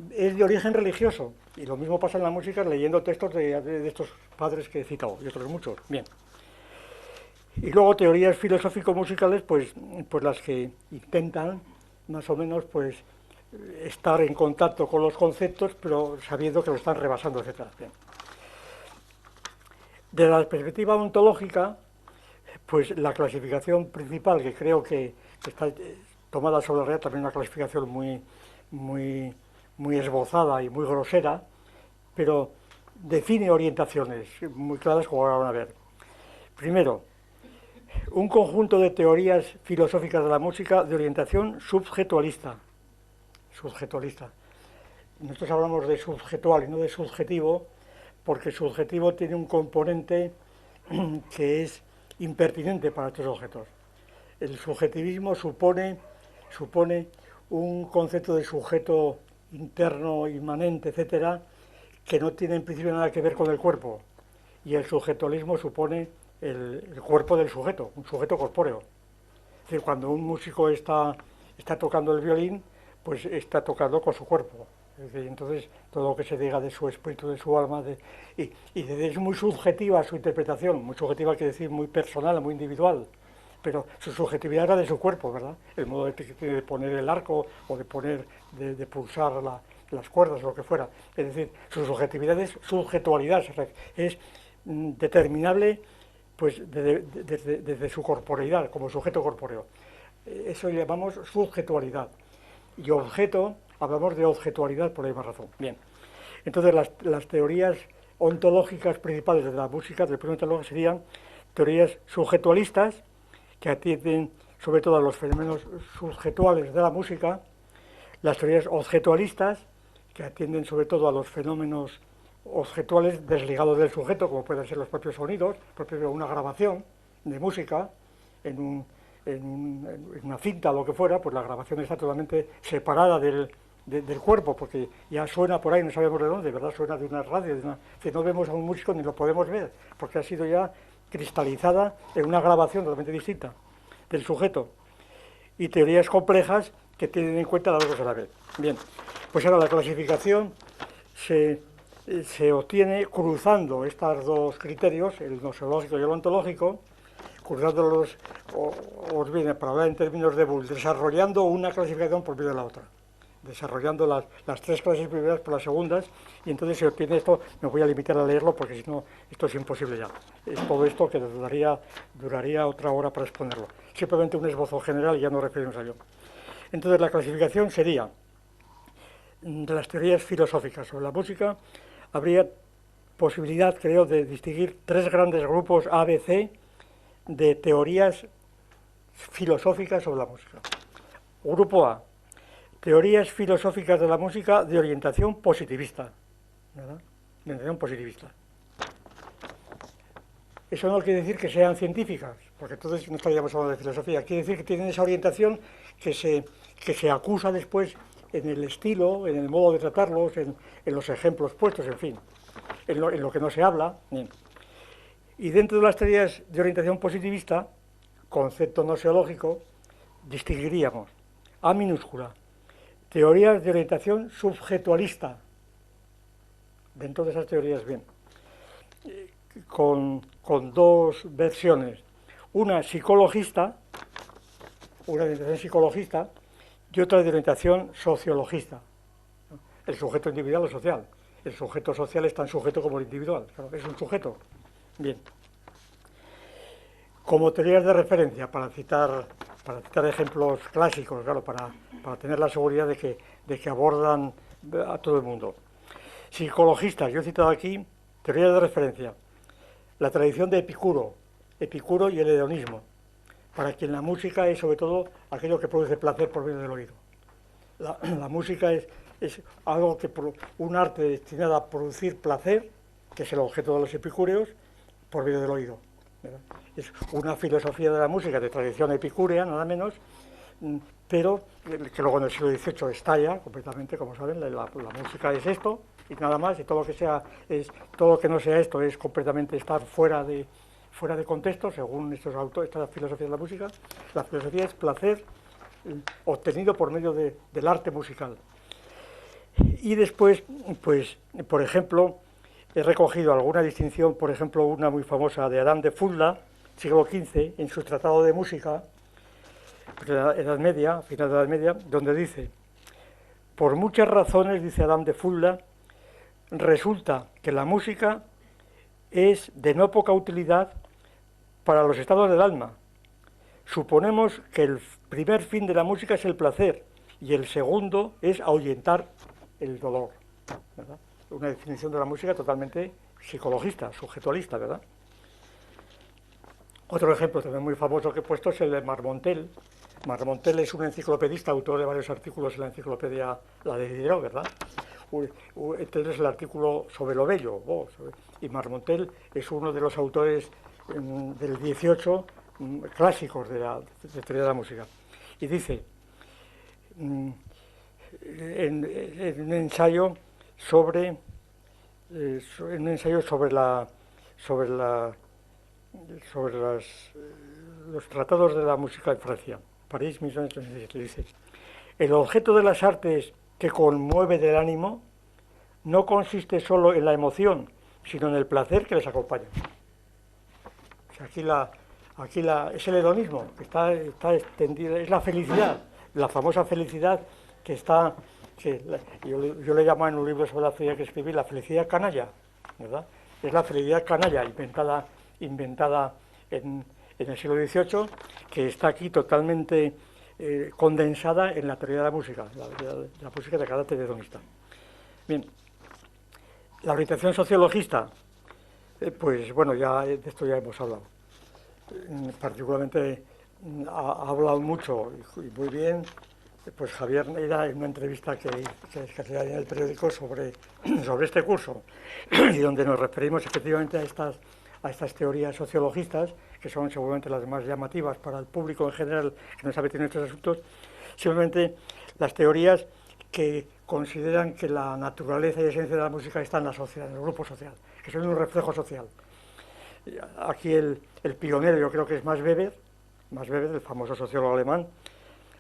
es de origen religioso, y lo mismo pasa en la música leyendo textos de estos padres que he citado, y otros muchos. Bien. Y luego teorías filosófico-musicales, pues las que intentan más o menos pues estar en contacto con los conceptos, pero sabiendo que lo están rebasando, etc. Bien. De la perspectiva ontológica, pues la clasificación principal, que creo que está tomada sobre la realidad, también una clasificación muy esbozada y muy grosera, pero define orientaciones muy claras, como ahora van a ver. Primero, un conjunto de teorías filosóficas de la música de orientación subjetualista. Nosotros hablamos de subjetual y no de subjetivo, porque subjetivo tiene un componente que es impertinente para estos objetos. El subjetivismo supone un concepto de sujeto interno, inmanente, etcétera, que no tiene en principio nada que ver con el cuerpo. Y el subjetualismo supone el cuerpo del sujeto, un sujeto corpóreo. Es decir, cuando un músico está tocando el violín, pues está tocando con su cuerpo. Es decir, entonces, todo lo que se diga de su espíritu, de su alma, es muy subjetiva su interpretación, muy subjetiva quiere decir muy personal, muy individual, pero su subjetividad era de su cuerpo, ¿verdad? El modo de poner el arco o de pulsar las cuerdas o lo que fuera. Es decir, su subjetividad es subjetualidad, es determinable pues desde su corporeidad, como sujeto corpóreo. Eso le llamamos subjetualidad. Y objeto, hablamos de objetualidad por la misma razón. Bien, entonces las teorías ontológicas principales de la música, del primer ontológico, serían teorías subjetualistas, que atienden sobre todo a los fenómenos subjetuales de la música, las teorías objetualistas, que atienden sobre todo a los fenómenos objetuales desligados del sujeto, como pueden ser los propios sonidos, una grabación de música en una cinta o lo que fuera, pues la grabación está totalmente separada del cuerpo, porque ya suena por ahí, no sabemos de dónde, ¿verdad? Suena de una radio, que no vemos a un músico ni lo podemos ver, porque ha sido ya cristalizada en una grabación totalmente distinta del sujeto. Y teorías complejas que tienen en cuenta las dos cosas a la vez. Bien, pues ahora la clasificación se obtiene cruzando estos dos criterios, el nosológico y el ontológico, cruzándolos, os viene, para hablar en términos de Boole, desarrollando una clasificación por medio de la otra, desarrollando las tres clases primeras por las segundas, y entonces si os pide esto, me voy a limitar a leerlo porque si no, esto es imposible ya. Es todo esto que duraría otra hora para exponerlo. Simplemente un esbozo general y ya nos referimos a ello. Entonces la clasificación sería, de las teorías filosóficas sobre la música, habría posibilidad, creo, de distinguir tres grandes grupos A, B, C de teorías filosóficas sobre la música. Grupo A, teorías filosóficas de la música de orientación positivista, ¿verdad? De orientación positivista. Eso no quiere decir que sean científicas, porque entonces no estaríamos hablando de filosofía. Quiere decir que tienen esa orientación que se acusa después en el estilo, en el modo de tratarlos, en los ejemplos puestos, en fin, en lo que no se habla. Y dentro de las teorías de orientación positivista, concepto noseológico, distinguiríamos A minúscula, teorías de orientación subjetualista, dentro de esas teorías, bien, con dos versiones, una psicologista, una de orientación psicologista, y otra de orientación sociologista. El sujeto individual o social. El sujeto social es tan sujeto como el individual, claro, es un sujeto. Bien. Como teorías de referencia, para citar ejemplos clásicos, claro, para tener la seguridad de que abordan a todo el mundo. Psicologistas, yo he citado aquí teorías de referencia. La tradición de Epicuro y el hedonismo, para quien la música es sobre todo aquello que produce placer por medio del oído. La música es algo un arte destinado a producir placer, que es el objeto de los epicúreos, por medio del oído, ¿verdad? Es una filosofía de la música de tradición epicúrea, nada menos, pero que luego en el siglo XVIII estalla completamente, como saben, la música es esto y nada más, y todo lo que no sea esto es completamente estar fuera de contexto, según estos autores, esta filosofía de la música. La filosofía es placer obtenido por medio del arte musical. Y después, pues, por ejemplo, he recogido alguna distinción, por ejemplo, una muy famosa de Adam de Fulda, siglo XV, en su tratado de música, Edad Media, final de la Edad Media, donde dice: por muchas razones, dice Adam de Fulda, resulta que la música es de no poca utilidad para los estados del alma. Suponemos que el primer fin de la música es el placer y el segundo es ahuyentar el dolor, ¿verdad? Una definición de la música totalmente psicologista, subjetualista, ¿verdad? Otro ejemplo también muy famoso que he puesto es el de Marmontel. Marmontel es un enciclopedista, autor de varios artículos en la enciclopedia, la de Diderot, ¿verdad? Este es el artículo sobre lo bello, y Marmontel es uno de los autores del 18 clásicos de teoría de la música. Y dice, en un ensayo sobre los tratados de la música en Francia, París, 1937, dice: el objeto de las artes que conmueve del ánimo no consiste solo en la emoción, sino en el placer que les acompaña. O sea, aquí es el hedonismo, que está extendida, es la felicidad, la famosa felicidad que está, yo le llamo en un libro sobre la felicidad que escribí, la felicidad canalla, ¿verdad? Es la felicidad canalla inventada en el siglo XVIII, que está aquí totalmente condensada en la teoría de la música, la música de carácter hedonista. Bien, la orientación sociologista, pues bueno, ya de esto ya hemos hablado. Particularmente ha hablado mucho y muy bien, pues Javier Neira, en una entrevista que hacía en el periódico sobre este curso, y donde nos referimos efectivamente a estas teorías sociologistas, que son seguramente las más llamativas para el público en general que no sabe tener estos asuntos. Simplemente las teorías que consideran que la naturaleza y esencia de la música está en la sociedad, en el grupo social, que son un reflejo social. Aquí el pionero yo creo que es Max Weber, el famoso sociólogo alemán,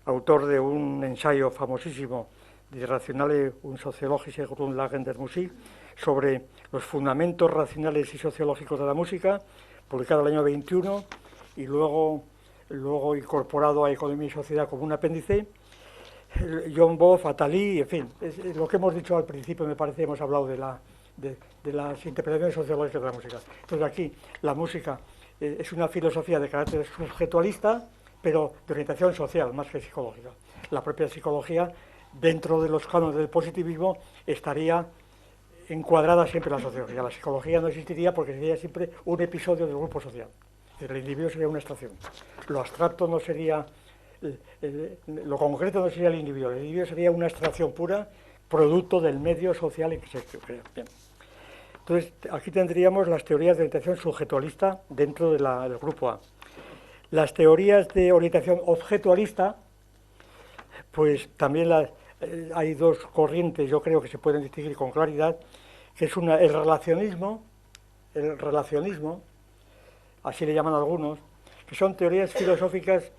autor de un ensayo famosísimo, Die Rationale und Soziologische Grundlagen der Musik, sobre los fundamentos racionales y sociológicos de la música, publicado el año 21, y luego incorporado a Economía y Sociedad como un apéndice. John Boff, Attali, en fin, es lo que hemos dicho al principio, me parece, hemos hablado de las interpretaciones sociológicas de la música. Entonces aquí la música es una filosofía de carácter subjetualista, pero de orientación social, más que psicológica. La propia psicología, dentro de los cánones del positivismo, estaría encuadrada siempre en la sociología. La psicología no existiría porque sería siempre un episodio del grupo social. El individuo sería una abstracción. Lo abstracto no sería... lo concreto no sería el individuo sería una abstracción pura, producto del medio social en que se crea. Bien. Entonces, aquí tendríamos las teorías de orientación subjetualista dentro del grupo A. Las teorías de orientación objetualista, pues también hay dos corrientes, yo creo que se pueden distinguir con claridad, que es el relacionismo, así le llaman algunos, que son teorías filosóficas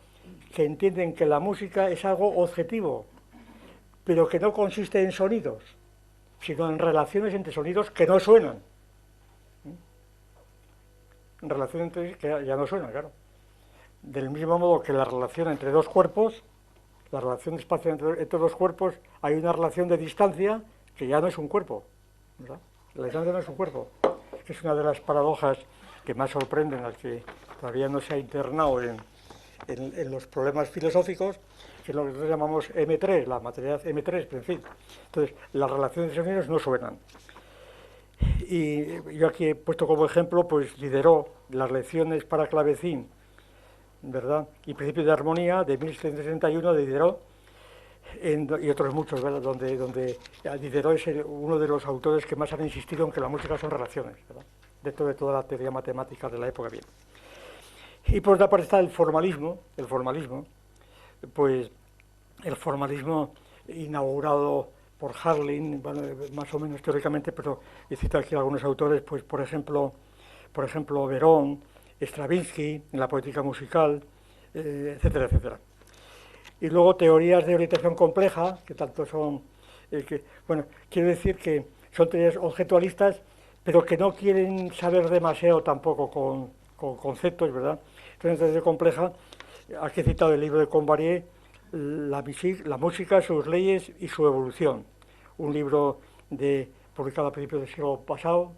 que entienden que la música es algo objetivo, pero que no consiste en sonidos, sino en relaciones entre sonidos que no suenan. En relaciones entre que ya no suenan, claro. Del mismo modo que la relación entre dos cuerpos, la relación de espacio entre dos cuerpos, hay una relación de distancia que ya no es un cuerpo, ¿verdad? La distancia no es un cuerpo, que es una de las paradojas que más sorprenden al que todavía no se ha internado en los problemas filosóficos, que es lo que nosotros llamamos M3, la materialidad M3, pero en fin. Entonces, las relaciones de sonidos no suenan. Y yo aquí he puesto como ejemplo, pues Diderot, las lecciones para clavecín, ¿verdad? Y Principios de Armonía, de 1761, de Diderot, y otros muchos, ¿verdad? Donde Diderot es uno de los autores que más han insistido en que la música son relaciones, ¿verdad? Dentro de toda la teoría matemática de la época. Bien. Y por otra parte está el formalismo, pues el formalismo inaugurado por Harlin, bueno, más o menos teóricamente, pero he citado aquí algunos autores, pues por ejemplo Verón, Stravinsky, en la poética musical, etcétera, etcétera. Y luego teorías de orientación compleja, que tanto son, quiero decir que son teorías objetualistas, pero que no quieren saber demasiado tampoco con conceptos, ¿verdad? Entonces, teoría compleja, aquí he citado el libro de Convarié, la música, sus leyes y su evolución, un libro publicado a principios del siglo pasado,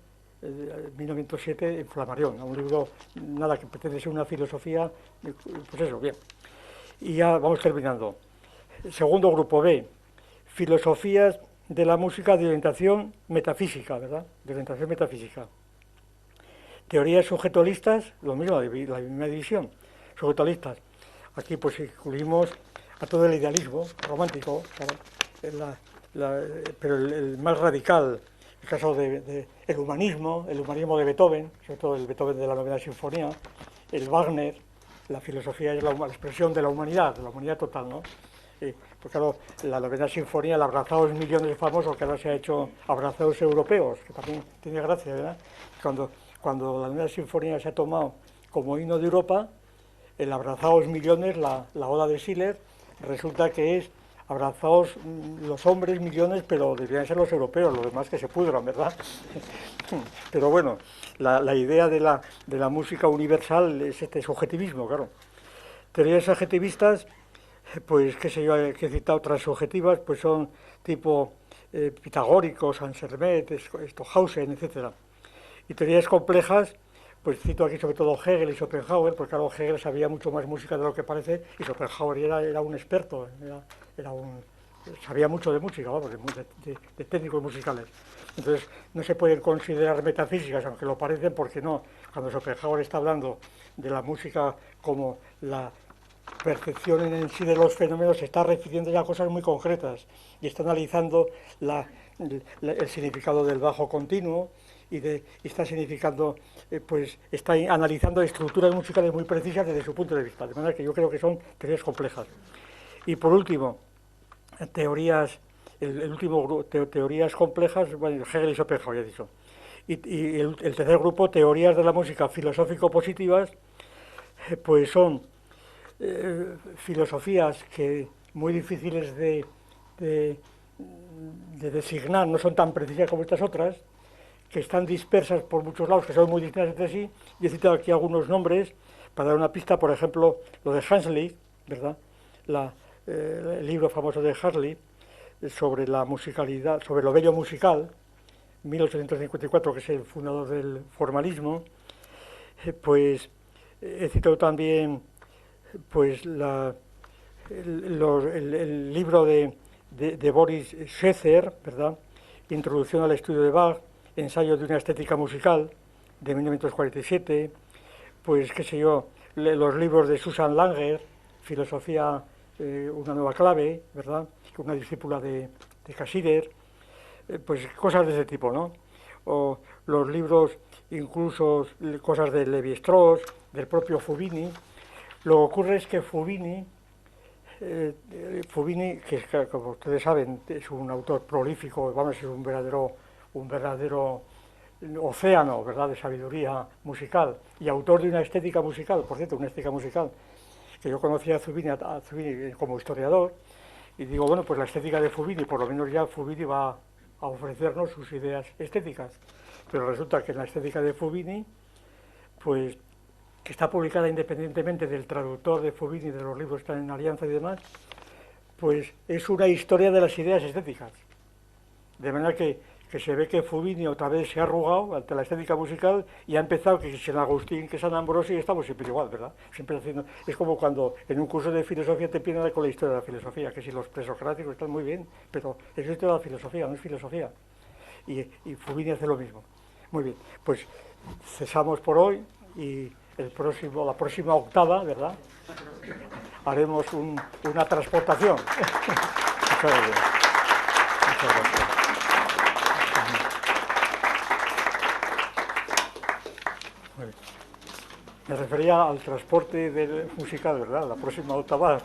1907, en Flammarion, un libro, nada, que pretende ser una filosofía, pues eso, bien. Y ya vamos terminando. Segundo grupo B, filosofías de la música de orientación metafísica, ¿verdad? De orientación metafísica. Teorías sujetualistas, lo mismo, la misma división, sujetualistas. Aquí pues incluimos a todo el idealismo romántico, claro, pero el más radical, el caso del humanismo de Beethoven, sobre todo el Beethoven de la Novena Sinfonía, el Wagner, la filosofía es la expresión de la humanidad total, ¿no? Pues claro, la Novena Sinfonía, el Abrazaos millones famosos, que ahora se ha hecho Abrazaos europeos, que también tiene gracia, ¿verdad? Cuando la Novena Sinfonía se ha tomado como himno de Europa, el Abrazaos millones, la oda de Schiller, resulta que es abrazaos los hombres millones, pero deberían ser los europeos, los demás que se pudran, ¿verdad? Pero bueno, la idea de la música universal es este subjetivismo, claro. Teorías adjetivistas, pues qué sé yo, que he citado transubjetivas, pues son tipo pitagóricos, Ansermet, Stockhausen, etc. Y teorías complejas, pues cito aquí sobre todo Hegel y Schopenhauer, porque claro, Hegel sabía mucho más música de lo que parece, y Schopenhauer era un experto, sabía mucho de música, vamos, de técnicos musicales. Entonces, no se pueden considerar metafísicas, aunque lo parecen, porque no. Cuando Schopenhauer está hablando de la música como la percepción en sí de los fenómenos, se está refiriendo ya a cosas muy concretas, y está analizando el significado del bajo continuo, y está significando, pues está analizando estructuras musicales muy precisas desde su punto de vista, de manera que yo creo que son teorías complejas. Y por último, teorías complejas, bueno, Hegel y Schopenhauer, ya he dicho. Y el tercer grupo, teorías de la música filosófico-positivas, pues son filosofías que muy difíciles de designar, no son tan precisas como estas otras, que están dispersas por muchos lados, que son muy distintas entre sí. Yo he citado aquí algunos nombres, Para dar una pista, por ejemplo, lo de Huxley, ¿verdad? El libro famoso de Huxley sobre la musicalidad, sobre lo bello musical, 1854, que es el fundador del formalismo, pues he citado también pues el libro de Boris Schaeffer, ¿verdad? Introducción al estudio de Bach, ensayo de una estética musical, de 1947, pues qué sé yo, los libros de Susan Langer, Filosofía, una nueva clave, ¿verdad? Una discípula de Cassirer, pues cosas de ese tipo, ¿no? O los libros, incluso cosas de Lévi-Strauss, del propio Fubini. Lo que ocurre es que Fubini, que como ustedes saben es un autor prolífico, vamos, es un verdadero océano, ¿verdad?, de sabiduría musical y autor de una estética musical, por cierto, una estética musical que yo conocía a Fubini como historiador, y digo, bueno, pues la estética de Fubini, por lo menos ya Fubini va a ofrecernos sus ideas estéticas, pero resulta que la estética de Fubini, pues que está publicada independientemente del traductor de Fubini, de los libros que están en Alianza y demás, pues es una historia de las ideas estéticas. De manera que se ve que Fubini otra vez se ha arrugado ante la estética musical y ha empezado que San Agustín, que San Ambrosio, y estamos siempre igual, ¿verdad? Siempre haciendo, es como cuando en un curso de filosofía te piden con la historia de la filosofía, que si los presocráticos están muy bien, pero es historia de la filosofía, no es filosofía. Y Fubini hace lo mismo. Muy bien, pues cesamos por hoy y la próxima octava, ¿verdad?, haremos una transportación. Muchas gracias. Muchas gracias. Me refería al transporte musical, ¿verdad? La próxima octava.